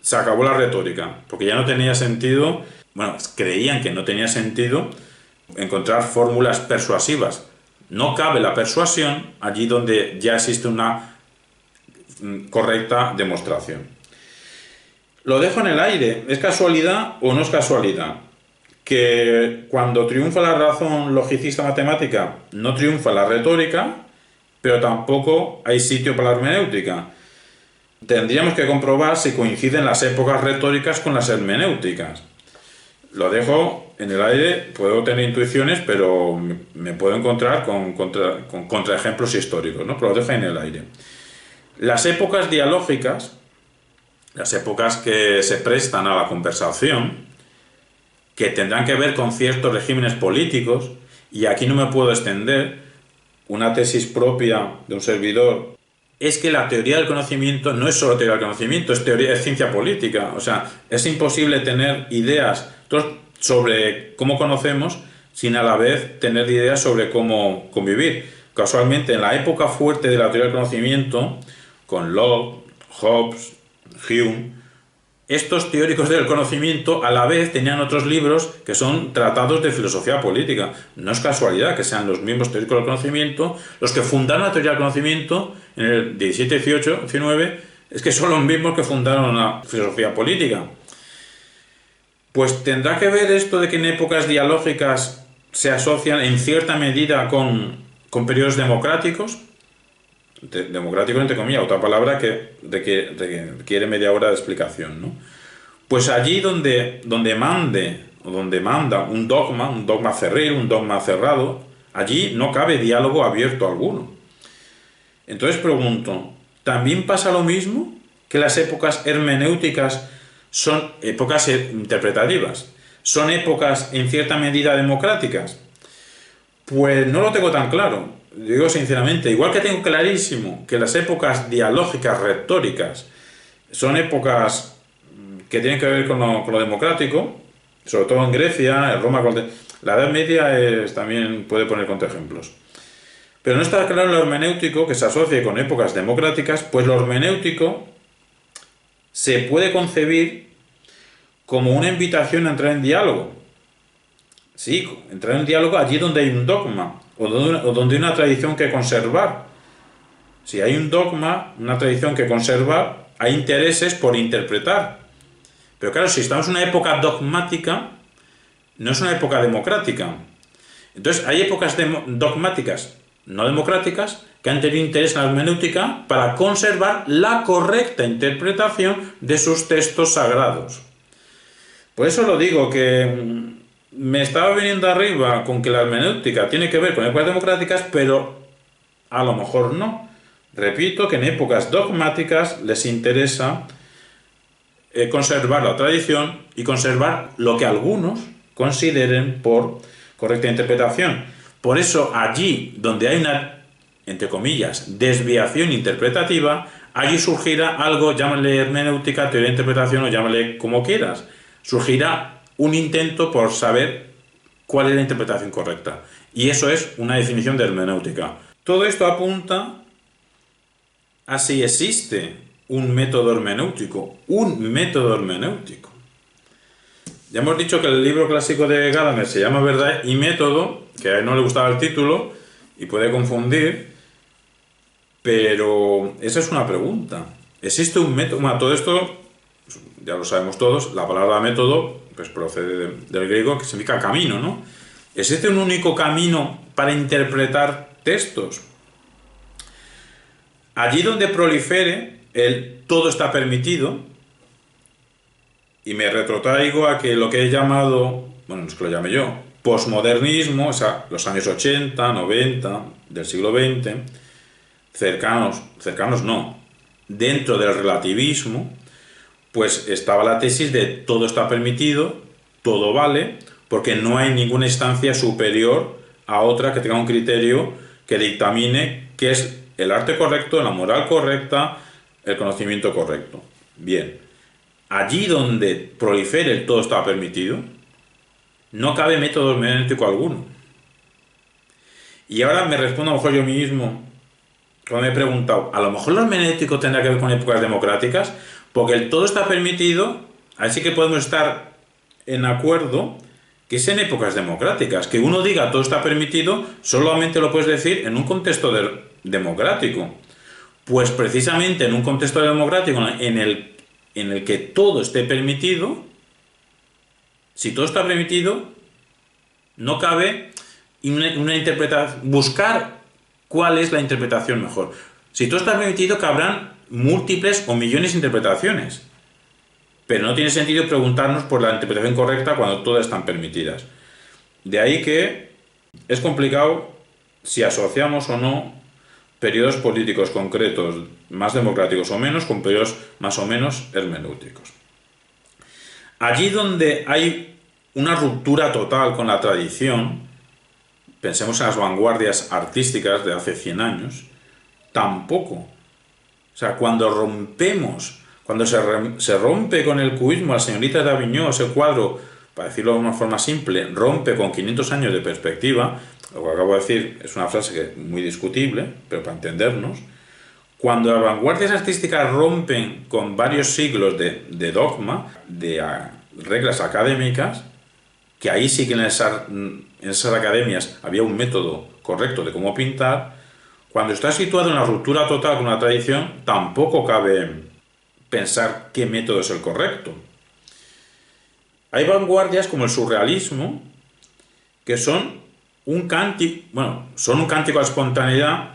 se acabó la retórica, porque ya no tenía sentido, bueno, creían que no tenía sentido encontrar fórmulas persuasivas. No cabe la persuasión allí donde ya existe una correcta demostración. Lo dejo en el aire. ¿Es casualidad o no es casualidad que cuando triunfa la razón logicista matemática no triunfa la retórica, pero tampoco hay sitio para la hermenéutica? Tendríamos que comprobar si coinciden las épocas retóricas con las hermenéuticas. Lo dejo en el aire, puedo tener intuiciones, pero me puedo encontrar con contraejemplos históricos, ¿no? Pero lo dejo en el aire. Las épocas dialógicas, las épocas que se prestan a la conversación, que tendrán que ver con ciertos regímenes políticos, y aquí no me puedo extender, una tesis propia de un servidor, es que la teoría del conocimiento no es solo teoría del conocimiento, es ciencia política. O sea, es imposible tener ideas sobre cómo conocemos sin a la vez tener ideas sobre cómo convivir. Casualmente, en la época fuerte de la teoría del conocimiento, con Locke, Hobbes, Hume, estos teóricos del conocimiento a la vez tenían otros libros que son tratados de filosofía política. No es casualidad que sean los mismos teóricos del conocimiento los que fundaron la teoría del conocimiento en el 17, 18, 19, es que son los mismos que fundaron la filosofía política. Pues tendrá que ver esto de que en épocas dialógicas se asocian en cierta medida con periodos democráticos. Democrático entre comillas, otra palabra que requiere media hora de explicación, ¿no? Pues allí donde manda un dogma cerril, un dogma cerrado, allí no cabe diálogo abierto alguno. Entonces pregunto, ¿también pasa lo mismo que las épocas hermenéuticas son épocas interpretativas? ¿Son épocas en cierta medida democráticas? Pues no lo tengo tan claro. Digo sinceramente, igual que tengo clarísimo que las épocas dialógicas retóricas son épocas que tienen que ver con lo democrático, sobre todo en Grecia, en Roma, la Edad Media también puede poner contraejemplos. Pero no está claro lo hermenéutico que se asocie con épocas democráticas, pues lo hermenéutico se puede concebir como una invitación a entrar en diálogo. Sí, entrar en diálogo allí donde hay un dogma o donde hay una tradición que conservar. Si hay un dogma, una tradición que conservar, hay intereses por interpretar. Pero claro, si estamos en una época dogmática, no es una época democrática. Entonces, hay épocas dogmáticas no democráticas que han tenido interés en la hermenéutica para conservar la correcta interpretación de sus textos sagrados. Por eso lo digo, que me estaba viniendo arriba con que la hermenéutica tiene que ver con épocas democráticas, pero a lo mejor no. Repito que en épocas dogmáticas les interesa conservar la tradición y conservar lo que algunos consideren por correcta interpretación. Por eso allí donde hay una, entre comillas, desviación interpretativa, allí surgirá algo, llámale hermenéutica, teoría de interpretación o llámale como quieras. Surgirá un intento por saber cuál es la interpretación correcta. Y eso es una definición de hermenéutica. Todo esto apunta a si existe un método hermenéutico. Un método hermenéutico. Ya hemos dicho que el libro clásico de Gadamer se llama Verdad y Método, que a él no le gustaba el título y puede confundir, pero esa es una pregunta. ¿Existe un método? Bueno, todo esto ya lo sabemos todos, la palabra método pues procede del griego, que significa camino, ¿no? ¿Existe un único camino para interpretar textos? Allí donde prolifere el todo está permitido, y me retrotraigo a que lo que he llamado, bueno, no es que lo llame yo, posmodernismo, o sea, los años 80, 90 del siglo XX, cercanos no, dentro del relativismo, pues estaba la tesis de todo está permitido, todo vale, porque no hay ninguna instancia superior a otra que tenga un criterio que dictamine qué es el arte correcto, la moral correcta, el conocimiento correcto. Bien, allí donde prolifere el todo está permitido, no cabe método hermenéutico alguno. Y ahora me respondo a lo mejor yo mismo, cuando me he preguntado, a lo mejor lo hermenéutico tendrá que ver con épocas democráticas, porque el todo está permitido, así que podemos estar en acuerdo que es en épocas democráticas. Que uno diga todo está permitido, solamente lo puedes decir en un contexto democrático. Pues precisamente en un contexto democrático en el que todo esté permitido, si todo está permitido, no cabe una interpretación, buscar cuál es la interpretación mejor. Si todo está permitido, cabrán múltiples o millones de interpretaciones. Pero no tiene sentido preguntarnos por la interpretación correcta cuando todas están permitidas. De ahí que es complicado si asociamos o no periodos políticos concretos, más democráticos o menos, con periodos más o menos hermenéuticos. Allí donde hay una ruptura total con la tradición, pensemos en las vanguardias artísticas de hace 100 años, tampoco. O sea, cuando rompemos, cuando se rompe con el cubismo, la señorita de Avignon, ese cuadro, para decirlo de una forma simple, rompe con 500 años de perspectiva, lo que acabo de decir es una frase que es muy discutible, pero para entendernos, cuando las vanguardias artísticas rompen con varios siglos de dogma, de reglas académicas, que ahí sí que en esas academias había un método correcto de cómo pintar, cuando está situado en la ruptura total con la tradición, tampoco cabe pensar qué método es el correcto. Hay vanguardias como el surrealismo, que son un cántico a la espontaneidad.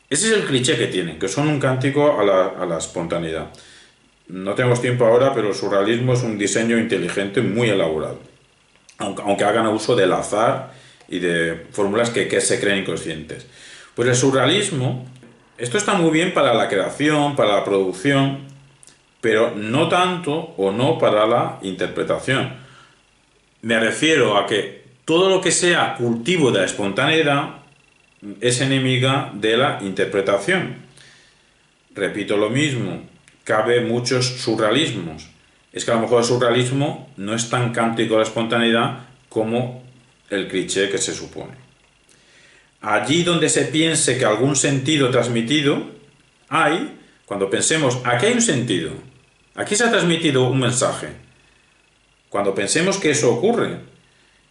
Ese es el cliché que tienen, que son un cántico a la espontaneidad. No tenemos tiempo ahora, pero el surrealismo es un diseño inteligente muy elaborado, aunque hagan uso del azar y de fórmulas que se creen inconscientes. Pues el surrealismo, esto está muy bien para la creación, para la producción, pero no tanto o no para la interpretación. Me refiero a que todo lo que sea cultivo de la espontaneidad es enemiga de la interpretación. Repito lo mismo, cabe muchos surrealismos. Es que a lo mejor el surrealismo no es tan cántico a la espontaneidad como el cliché que se supone. Allí donde se piense que algún sentido transmitido hay, cuando pensemos, aquí hay un sentido, aquí se ha transmitido un mensaje, cuando pensemos que eso ocurre,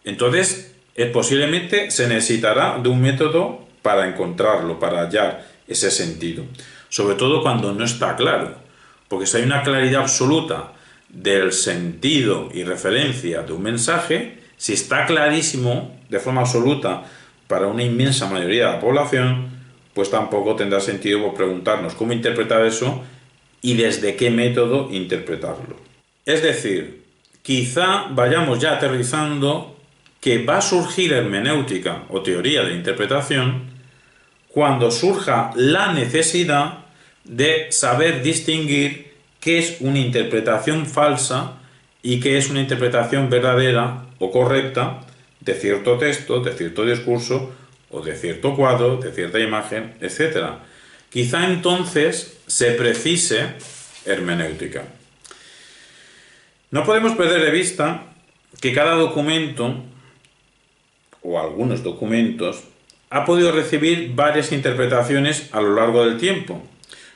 entonces posiblemente se necesitará de un método para encontrarlo, para hallar ese sentido. Sobre todo cuando no está claro, porque si hay una claridad absoluta del sentido y referencia de un mensaje, si está clarísimo de forma absoluta para una inmensa mayoría de la población, pues tampoco tendrá sentido preguntarnos cómo interpretar eso y desde qué método interpretarlo. Es decir, quizá vayamos ya aterrizando que va a surgir hermenéutica o teoría de interpretación cuando surja la necesidad de saber distinguir qué es una interpretación falsa y qué es una interpretación verdadera o correcta de cierto texto, de cierto discurso o de cierto cuadro, de cierta imagen, etc. Quizá entonces se precise hermenéutica. No podemos perder de vista que cada documento, o algunos documentos, ha podido recibir varias interpretaciones a lo largo del tiempo,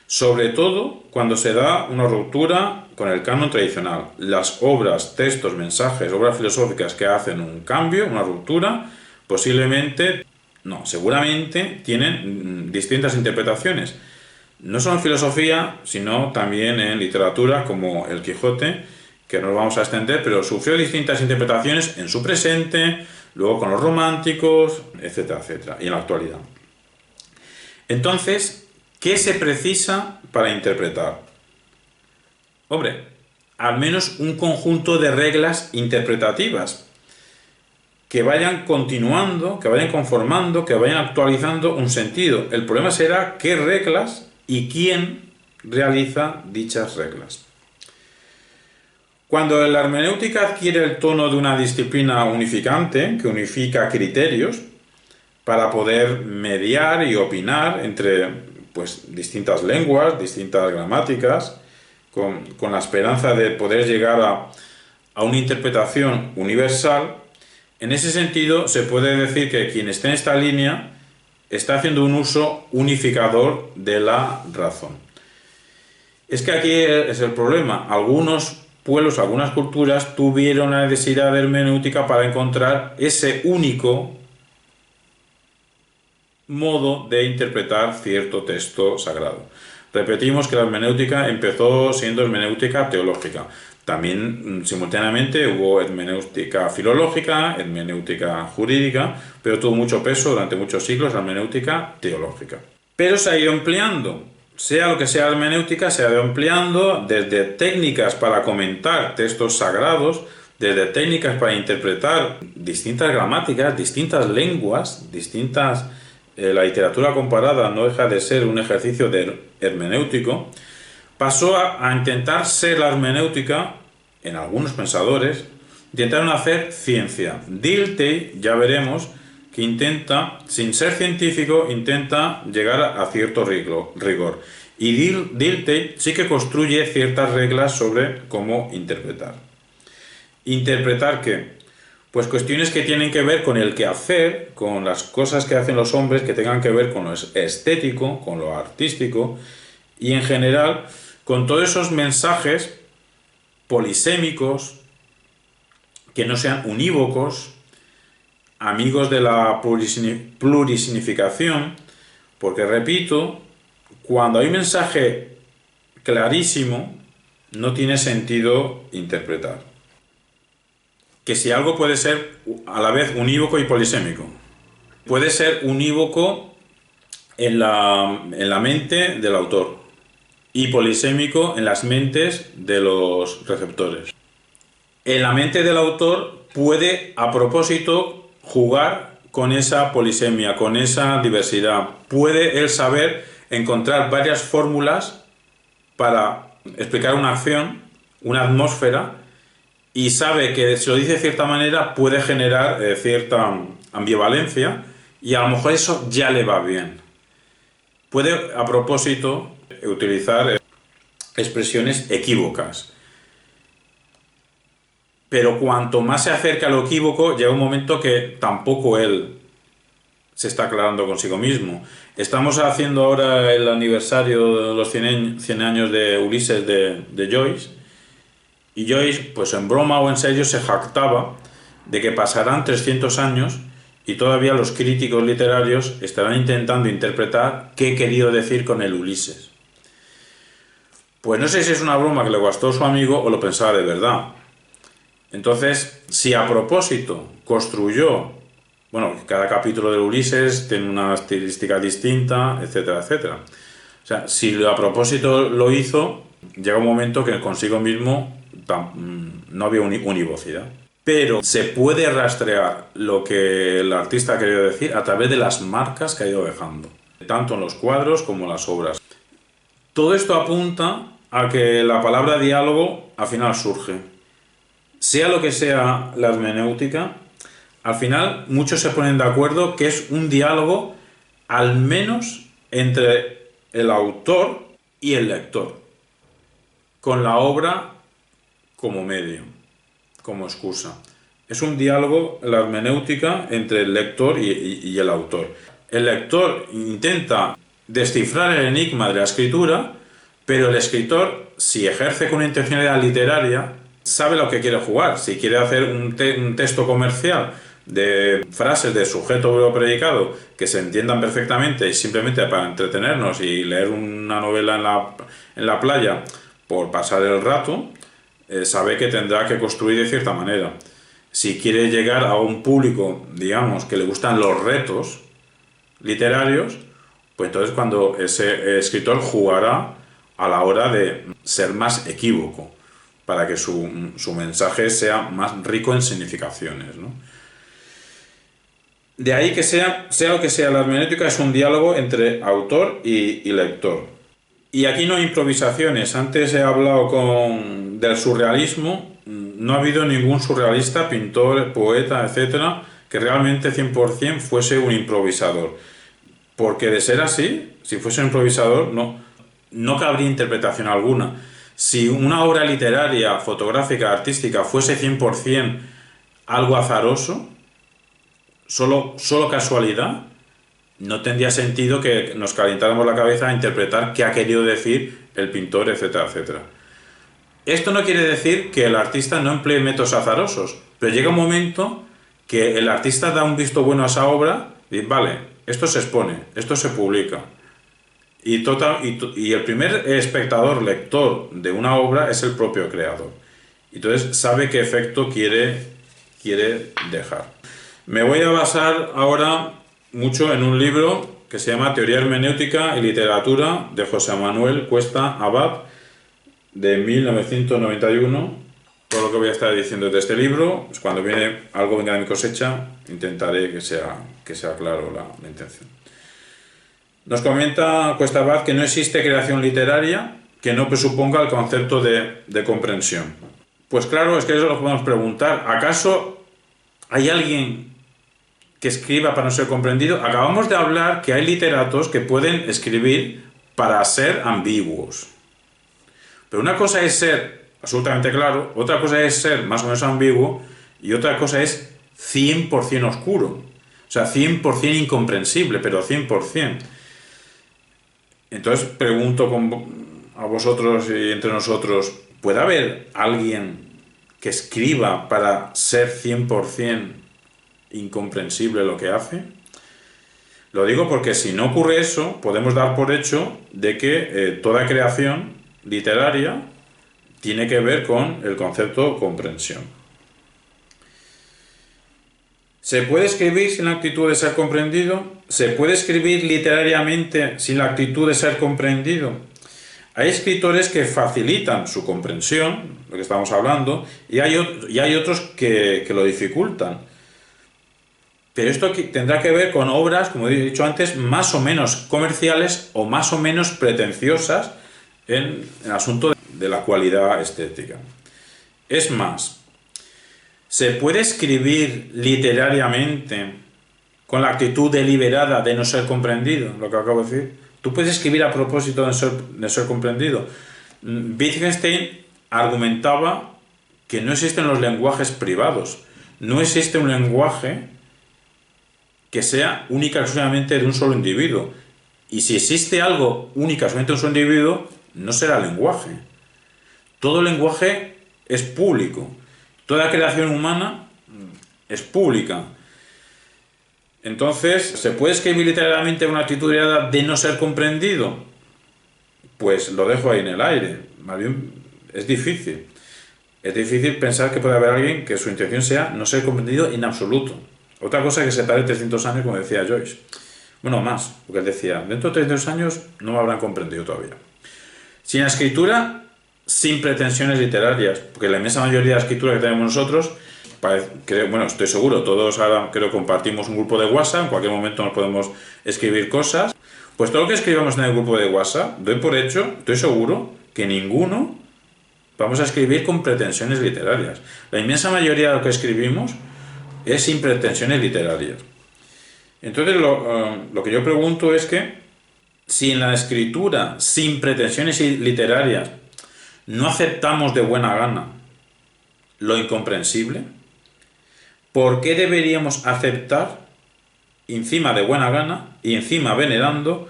sobre todo cuando se da una ruptura con el canon tradicional. Las obras, textos, mensajes, obras filosóficas que hacen un cambio, una ruptura, seguramente tienen distintas interpretaciones. No solo en filosofía, sino también en literatura, como El Quijote, que no nos vamos a extender, pero sufrió distintas interpretaciones en su presente, luego con los románticos, etcétera, etcétera, y en la actualidad. Entonces, ¿qué se precisa para interpretar? Hombre, al menos un conjunto de reglas interpretativas que vayan continuando, que vayan conformando, que vayan actualizando un sentido. El problema será qué reglas y quién realiza dichas reglas. Cuando la hermenéutica adquiere el tono de una disciplina unificante, que unifica criterios para poder mediar y opinar entre distintas lenguas, distintas gramáticas, con la esperanza de poder llegar a una interpretación universal. En ese sentido, se puede decir que quien esté en esta línea está haciendo un uso unificador de la razón. Es que aquí es el problema. Algunos pueblos, algunas culturas tuvieron la necesidad de hermenéutica para encontrar ese único modo de interpretar cierto texto sagrado. Repetimos que la hermenéutica empezó siendo hermenéutica teológica. También simultáneamente hubo hermenéutica filológica, hermenéutica jurídica, pero tuvo mucho peso durante muchos siglos la hermenéutica teológica. Pero se ha ido empleando, sea lo que sea la hermenéutica, se ha ido empleando desde técnicas para comentar textos sagrados, desde técnicas para interpretar distintas gramáticas, distintas lenguas, la literatura comparada no deja de ser un ejercicio hermenéutico. Pasó a intentar ser la hermenéutica, en algunos pensadores, intentaron hacer ciencia. Dilthey, ya veremos, que intenta, sin ser científico, intenta llegar a cierto rigor. Y Dilthey sí que construye ciertas reglas sobre cómo interpretar. ¿Interpretar qué? Pues cuestiones que tienen que ver con el quehacer, con las cosas que hacen los hombres, que tengan que ver con lo estético, con lo artístico, y en general con todos esos mensajes polisémicos, que no sean unívocos, amigos de la plurisignificación, porque repito, cuando hay un mensaje clarísimo, no tiene sentido interpretar. Que si algo puede ser a la vez unívoco y polisémico, puede ser unívoco en la mente del autor y polisémico en las mentes de los receptores. En la mente del autor puede a propósito jugar con esa polisemia, con esa diversidad. Puede él saber encontrar varias fórmulas para explicar una acción, una atmósfera, y sabe que si lo dice de cierta manera puede generar cierta ambivalencia, y a lo mejor eso ya le va bien. Puede a propósito utilizar expresiones equívocas. Pero cuanto más se acerca a lo equívoco, llega un momento que tampoco él se está aclarando consigo mismo. Estamos haciendo ahora el aniversario de los 100 años de Ulises de Joyce, y Joyce, pues en broma o en serio, se jactaba de que pasarán 300 años y todavía los críticos literarios estarán intentando interpretar qué he querido decir con el Ulises. Pues no sé si es una broma que le gustó a su amigo o lo pensaba de verdad. Entonces, si a propósito construyó, bueno, cada capítulo de Ulises tiene una estilística distinta, etcétera, etcétera. O sea, si a propósito lo hizo, llega un momento que consigo mismo no había univocidad. Pero se puede rastrear lo que el artista ha querido decir a través de las marcas que ha ido dejando, tanto en los cuadros como en las obras. Todo esto apunta a que la palabra diálogo al final surge. Sea lo que sea la hermenéutica, al final muchos se ponen de acuerdo que es un diálogo al menos entre el autor y el lector, con la obra como medio, como excusa. Es un diálogo, la hermenéutica, entre el lector y el autor. El lector intenta descifrar el enigma de la escritura, pero el escritor, si ejerce con una intencionalidad literaria, sabe lo que quiere jugar. Si quiere hacer un texto comercial de frases de sujeto, verbo, predicado que se entiendan perfectamente y simplemente para entretenernos y leer una novela en la playa por pasar el rato, sabe que tendrá que construir de cierta manera. Si quiere llegar a un público, digamos, que le gustan los retos literarios, pues entonces cuando ese escritor jugará a la hora de ser más equívoco, para que su mensaje sea más rico en significaciones, ¿no? De ahí que sea lo que sea, la hermenéutica es un diálogo entre autor y lector. Y aquí no hay improvisaciones. Antes he hablado del surrealismo. No ha habido ningún surrealista, pintor, poeta, etcétera, que realmente 100% fuese un improvisador. Porque de ser así, si fuese un improvisador, no cabría interpretación alguna. Si una obra literaria, fotográfica, artística fuese 100% algo azaroso, solo casualidad, no tendría sentido que nos calentáramos la cabeza a interpretar qué ha querido decir el pintor, etcétera, etcétera. Esto no quiere decir que el artista no emplee métodos azarosos, pero llega un momento que el artista da un visto bueno a esa obra y vale, esto se expone, esto se publica. Y el primer espectador, lector de una obra es el propio creador. Entonces sabe qué efecto quiere dejar. Me voy a basar ahora mucho en un libro que se llama Teoría Hermenéutica y Literatura de José Manuel Cuesta Abad, de 1991. Todo lo que voy a estar diciendo de este libro, pues cuando algo venga de mi cosecha, intentaré que sea claro la intención. Nos comenta Cuesta Abad que no existe creación literaria que no presuponga el concepto de comprensión. Pues claro, es que eso lo podemos preguntar. ¿Acaso hay alguien que escriba para no ser comprendido? Acabamos de hablar que hay literatos que pueden escribir para ser ambiguos. Pero una cosa es ser absolutamente claro, otra cosa es ser más o menos ambiguo y otra cosa es 100% oscuro. O sea, 100% incomprensible, pero 100%. Entonces pregunto a vosotros y entre nosotros, ¿puede haber alguien que escriba para ser 100% incomprensible lo que hace? Lo digo porque si no ocurre eso, podemos dar por hecho de que toda creación literaria tiene que ver con el concepto de comprensión. ¿Se puede escribir sin la actitud de ser comprendido? ¿Se puede escribir literariamente sin la actitud de ser comprendido? Hay escritores que facilitan su comprensión, lo que estamos hablando, y hay otros que lo dificultan. Pero esto tendrá que ver con obras, como he dicho antes, más o menos comerciales o más o menos pretenciosas en el asunto de la cualidad estética. Es más, ¿se puede escribir literariamente con la actitud deliberada de no ser comprendido? Lo que acabo de decir. Tú puedes escribir a propósito de ser comprendido. Wittgenstein argumentaba que no existen los lenguajes privados. No existe un lenguaje que sea única y exclusivamente de un solo individuo. Y si existe algo única y exclusivamente de un solo individuo, no será lenguaje. Todo lenguaje es público. Toda creación humana es pública. Entonces, ¿se puede escribir literariamente una actitud de no ser comprendido? Pues lo dejo ahí en el aire. Más bien, es difícil. Es difícil pensar que puede haber alguien que su intención sea no ser comprendido en absoluto. Otra cosa es que se tarde 300 años, como decía Joyce. Bueno, más, porque él decía, dentro de 300 años no me habrán comprendido todavía. Sin la escritura, sin pretensiones literarias, porque la inmensa mayoría de la escritura que tenemos nosotros, bueno, estoy seguro, todos ahora creo que compartimos un grupo de WhatsApp, en cualquier momento nos podemos escribir cosas, pues todo lo que escribamos en el grupo de WhatsApp, doy por hecho, estoy seguro que ninguno vamos a escribir con pretensiones literarias. La inmensa mayoría de lo que escribimos es sin pretensiones literarias. Entonces lo que yo pregunto es que si en la escritura sin pretensiones literarias no aceptamos de buena gana lo incomprensible, ¿por qué deberíamos aceptar encima de buena gana y encima venerando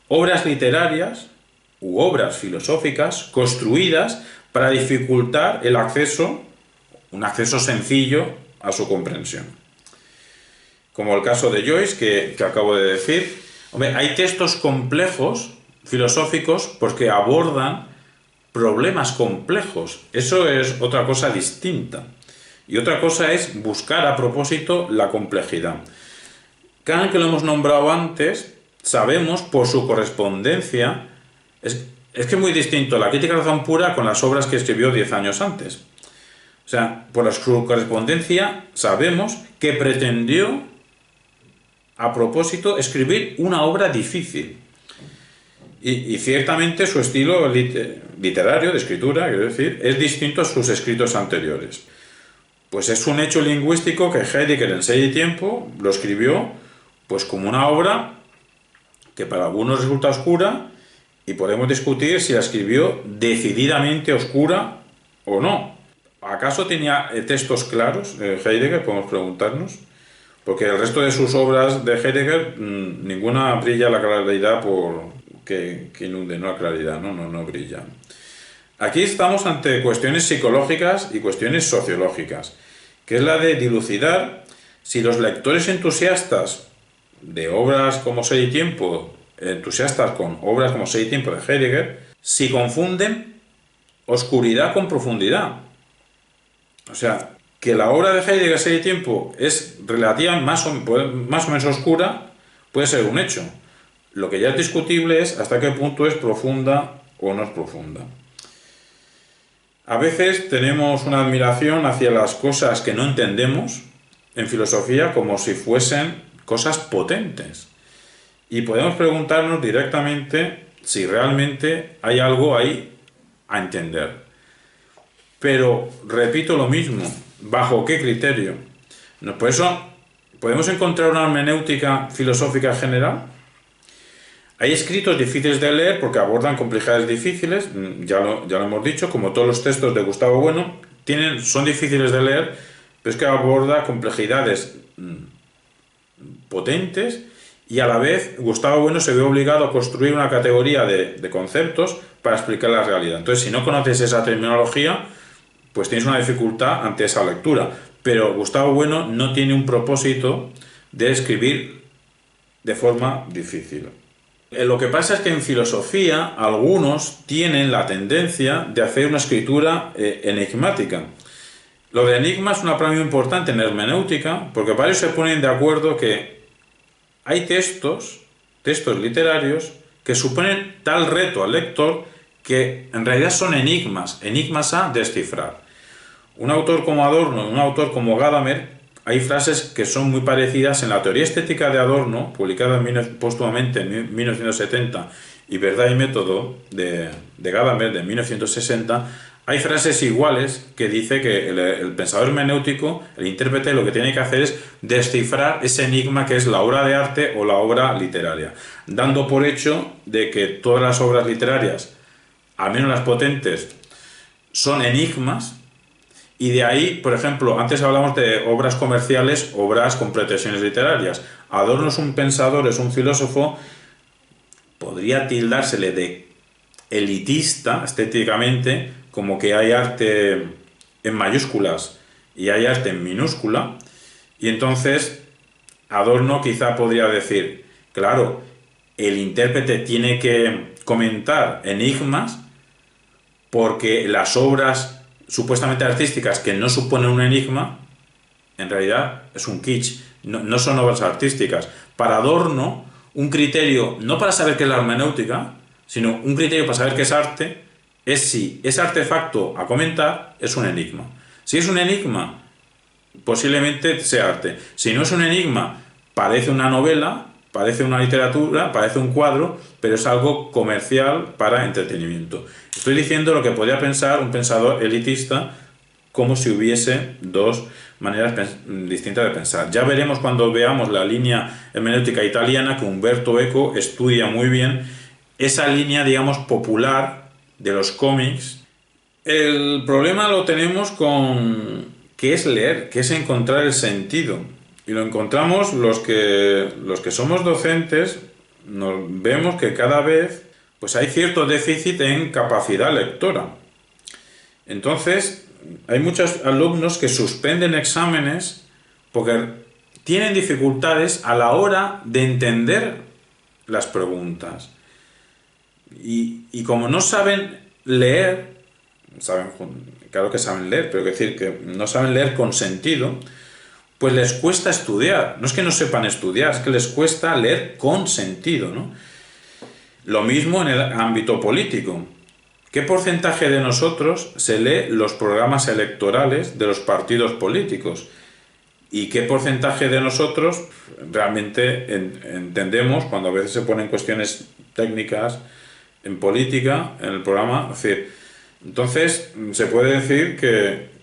obras literarias u obras filosóficas construidas para dificultar el acceso, un acceso sencillo a su comprensión? Como el caso de Joyce que acabo de decir. Hombre, hay textos complejos filosóficos porque abordan problemas complejos. Eso es otra cosa distinta. Y otra cosa es buscar a propósito la complejidad. Cada vez que lo hemos nombrado antes, sabemos por su correspondencia, es que es muy distinto la crítica de razón pura con las obras que escribió 10 años antes. O sea, por su correspondencia sabemos que pretendió a propósito escribir una obra difícil. Y ciertamente su estilo literario, de escritura, quiero decir, es distinto a sus escritos anteriores. Pues es un hecho lingüístico que Heidegger en Sed y Tiempo lo escribió pues como una obra que para algunos resulta oscura y podemos discutir si la escribió decididamente oscura o no. ¿Acaso tenía textos claros Heidegger? Podemos preguntarnos. Porque el resto de sus obras de Heidegger, ninguna brilla la claridad que inunde, no la claridad, no brilla. Aquí estamos ante cuestiones psicológicas y cuestiones sociológicas, que es la de dilucidar si los lectores entusiastas de obras como Ser y Tiempo, entusiastas con obras como Ser y Tiempo de Heidegger, si confunden oscuridad con profundidad. O sea, que la obra de Heidegger, Ser y Tiempo, es relativa más o menos oscura, puede ser un hecho. Lo que ya es discutible es hasta qué punto es profunda o no es profunda. A veces tenemos una admiración hacia las cosas que no entendemos en filosofía como si fuesen cosas potentes. Y podemos preguntarnos directamente si realmente hay algo ahí a entender. Pero repito lo mismo, ¿bajo qué criterio? Por eso, ¿podemos encontrar una hermenéutica filosófica general? Hay escritos difíciles de leer porque abordan complejidades difíciles, ya lo hemos dicho, como todos los textos de Gustavo Bueno, son difíciles de leer, pero es que aborda complejidades potentes y a la vez Gustavo Bueno se ve obligado a construir una categoría de conceptos para explicar la realidad. Entonces, si no conoces esa terminología, pues tienes una dificultad ante esa lectura. Pero Gustavo Bueno no tiene un propósito de escribir de forma difícil. Lo que pasa es que en filosofía algunos tienen la tendencia de hacer una escritura enigmática. Lo de enigma es una palabra muy importante en hermenéutica, porque varios se ponen de acuerdo que hay textos literarios que suponen tal reto al lector que en realidad son enigmas a descifrar. Un autor como Adorno, un autor como Gadamer, hay frases que son muy parecidas en la teoría estética de Adorno, publicada póstumamente en 1970, y Verdad y método de Gadamer de 1960, hay frases iguales que dice que el pensador hermenéutico, el intérprete, lo que tiene que hacer es descifrar ese enigma que es la obra de arte o la obra literaria, dando por hecho de que todas las obras literarias, al menos las potentes, son enigmas. Y de ahí, por ejemplo, antes hablamos de obras comerciales, obras con pretensiones literarias. Adorno es un pensador, es un filósofo, podría tildársele de elitista estéticamente, como que hay arte en mayúsculas y hay arte en minúscula, y entonces Adorno quizá podría decir, claro, el intérprete tiene que comentar enigmas porque las obras supuestamente artísticas que no suponen un enigma, en realidad es un kitsch, no son obras artísticas. Para Adorno, un criterio, no para saber qué es la hermenéutica, sino un criterio para saber qué es arte, es si ese artefacto a comentar es un enigma. Si es un enigma, posiblemente sea arte. Si no es un enigma, parece una novela, parece una literatura, parece un cuadro, pero es algo comercial para entretenimiento. Estoy diciendo lo que podría pensar un pensador elitista, como si hubiese dos maneras distintas de pensar. Ya veremos cuando veamos la línea hermenéutica italiana, que Umberto Eco estudia muy bien, esa línea, digamos, popular de los cómics. El problema lo tenemos con qué es leer, qué es encontrar el sentido. Y lo encontramos los que somos docentes, nos vemos que cada vez pues hay cierto déficit en capacidad lectora. Entonces, hay muchos alumnos que suspenden exámenes porque tienen dificultades a la hora de entender las preguntas. Y como no saben leer, claro que saben leer, pero quiero decir que no saben leer con sentido, pues les cuesta estudiar. No es que no sepan estudiar, es que les cuesta leer con sentido, ¿no? Lo mismo en el ámbito político. ¿Qué porcentaje de nosotros se lee los programas electorales de los partidos políticos? ¿Y qué porcentaje de nosotros realmente entendemos cuando a veces se ponen cuestiones técnicas en política, en el programa? Es decir, entonces se puede decir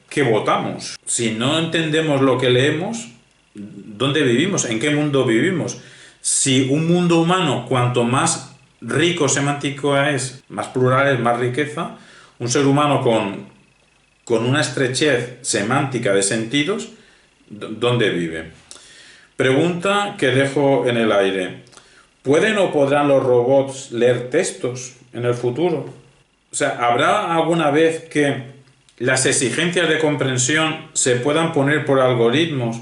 que votamos. Si no entendemos lo que leemos, ¿dónde vivimos? ¿En qué mundo vivimos? Si un mundo humano, cuanto más rico semántico es, más plural es, más riqueza, un ser humano con una estrechez semántica de sentidos, ¿dónde vive? Pregunta que dejo en el aire. ¿Pueden o podrán los robots leer textos en el futuro? O sea, ¿habrá alguna vez que las exigencias de comprensión se puedan poner por algoritmos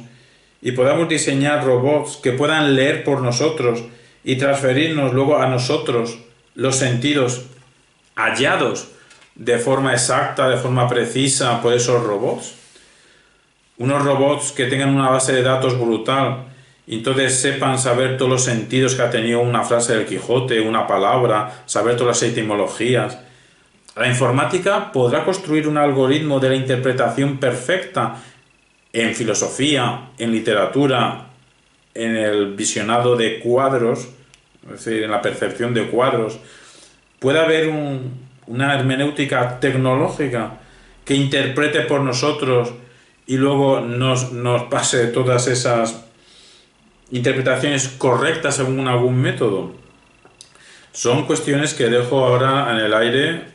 y podamos diseñar robots que puedan leer por nosotros y transferirnos luego a nosotros los sentidos hallados de forma exacta, de forma precisa por esos robots? Unos robots que tengan una base de datos brutal y entonces sepan saber todos los sentidos que ha tenido una frase del Quijote, una palabra, saber todas las etimologías. La informática podrá construir un algoritmo de la interpretación perfecta en filosofía, en literatura, en el visionado de cuadros, es decir, en la percepción de cuadros. Puede haber una hermenéutica tecnológica que interprete por nosotros y luego nos pase todas esas interpretaciones correctas según algún método. Son cuestiones que dejo ahora en el aire.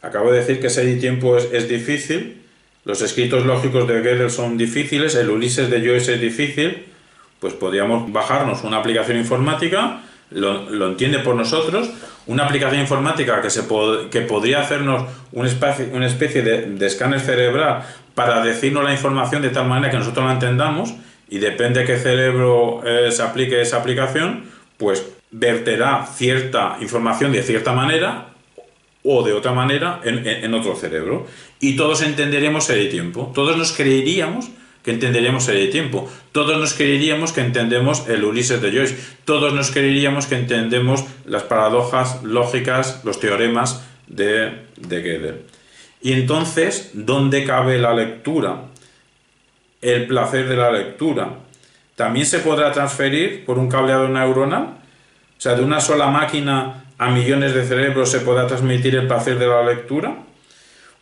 Acabo de decir que ese tiempo es difícil, los escritos lógicos de Gödel son difíciles, el Ulises de Joyce es difícil, pues podríamos bajarnos una aplicación informática, lo entiende por nosotros, una aplicación informática que podría hacernos una especie de escáner cerebral para decirnos la información de tal manera que nosotros la entendamos, y depende de qué cerebro se aplique esa aplicación, pues verterá cierta información de cierta manera o de otra manera en otro cerebro. Y todos entenderemos el tiempo. Todos nos creeríamos que entenderíamos el tiempo. Todos nos creeríamos que entendemos el Ulises de Joyce. Todos nos creeríamos que entendemos las paradojas lógicas, los teoremas de Gödel. Y entonces, ¿dónde cabe la lectura? El placer de la lectura. ¿También se podrá transferir por un cableado neuronal? O sea, de una sola máquina a millones de cerebros se podrá transmitir el placer de la lectura.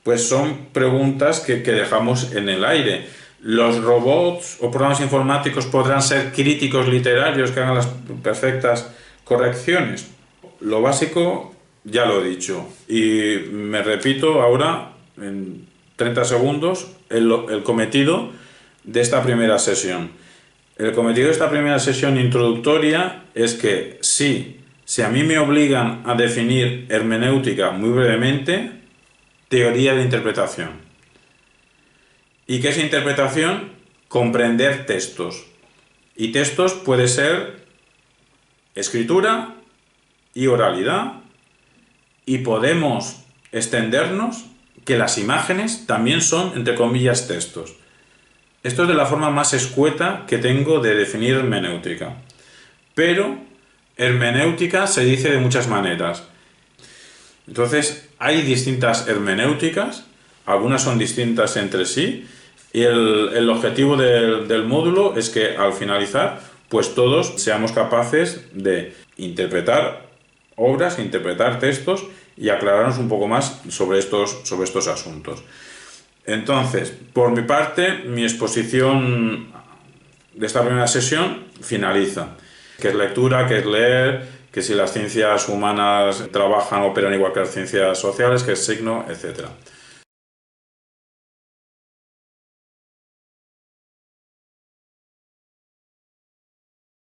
Pues son preguntas que dejamos en el aire. ¿Los robots o programas informáticos podrán ser críticos literarios que hagan las perfectas correcciones? Lo básico ya lo he dicho y me repito ahora en 30 segundos el cometido de esta primera sesión. El cometido de esta primera sesión introductoria es que si a mí me obligan a definir hermenéutica muy brevemente, teoría de interpretación. ¿Y qué es interpretación? Comprender textos. Y textos puede ser escritura y oralidad, y podemos extendernos que las imágenes también son, entre comillas, textos. Esto es de la forma más escueta que tengo de definir hermenéutica. Pero hermenéutica se dice de muchas maneras. Entonces, hay distintas hermenéuticas, algunas son distintas entre sí, y el objetivo del módulo es que al finalizar, pues todos seamos capaces de interpretar obras, interpretar textos y aclararnos un poco más sobre estos asuntos. Entonces, por mi parte, mi exposición de esta primera sesión finaliza. ¿Qué es lectura? ¿Qué es leer? Que si las ciencias humanas trabajan o operan igual que las ciencias sociales, que es signo, etc.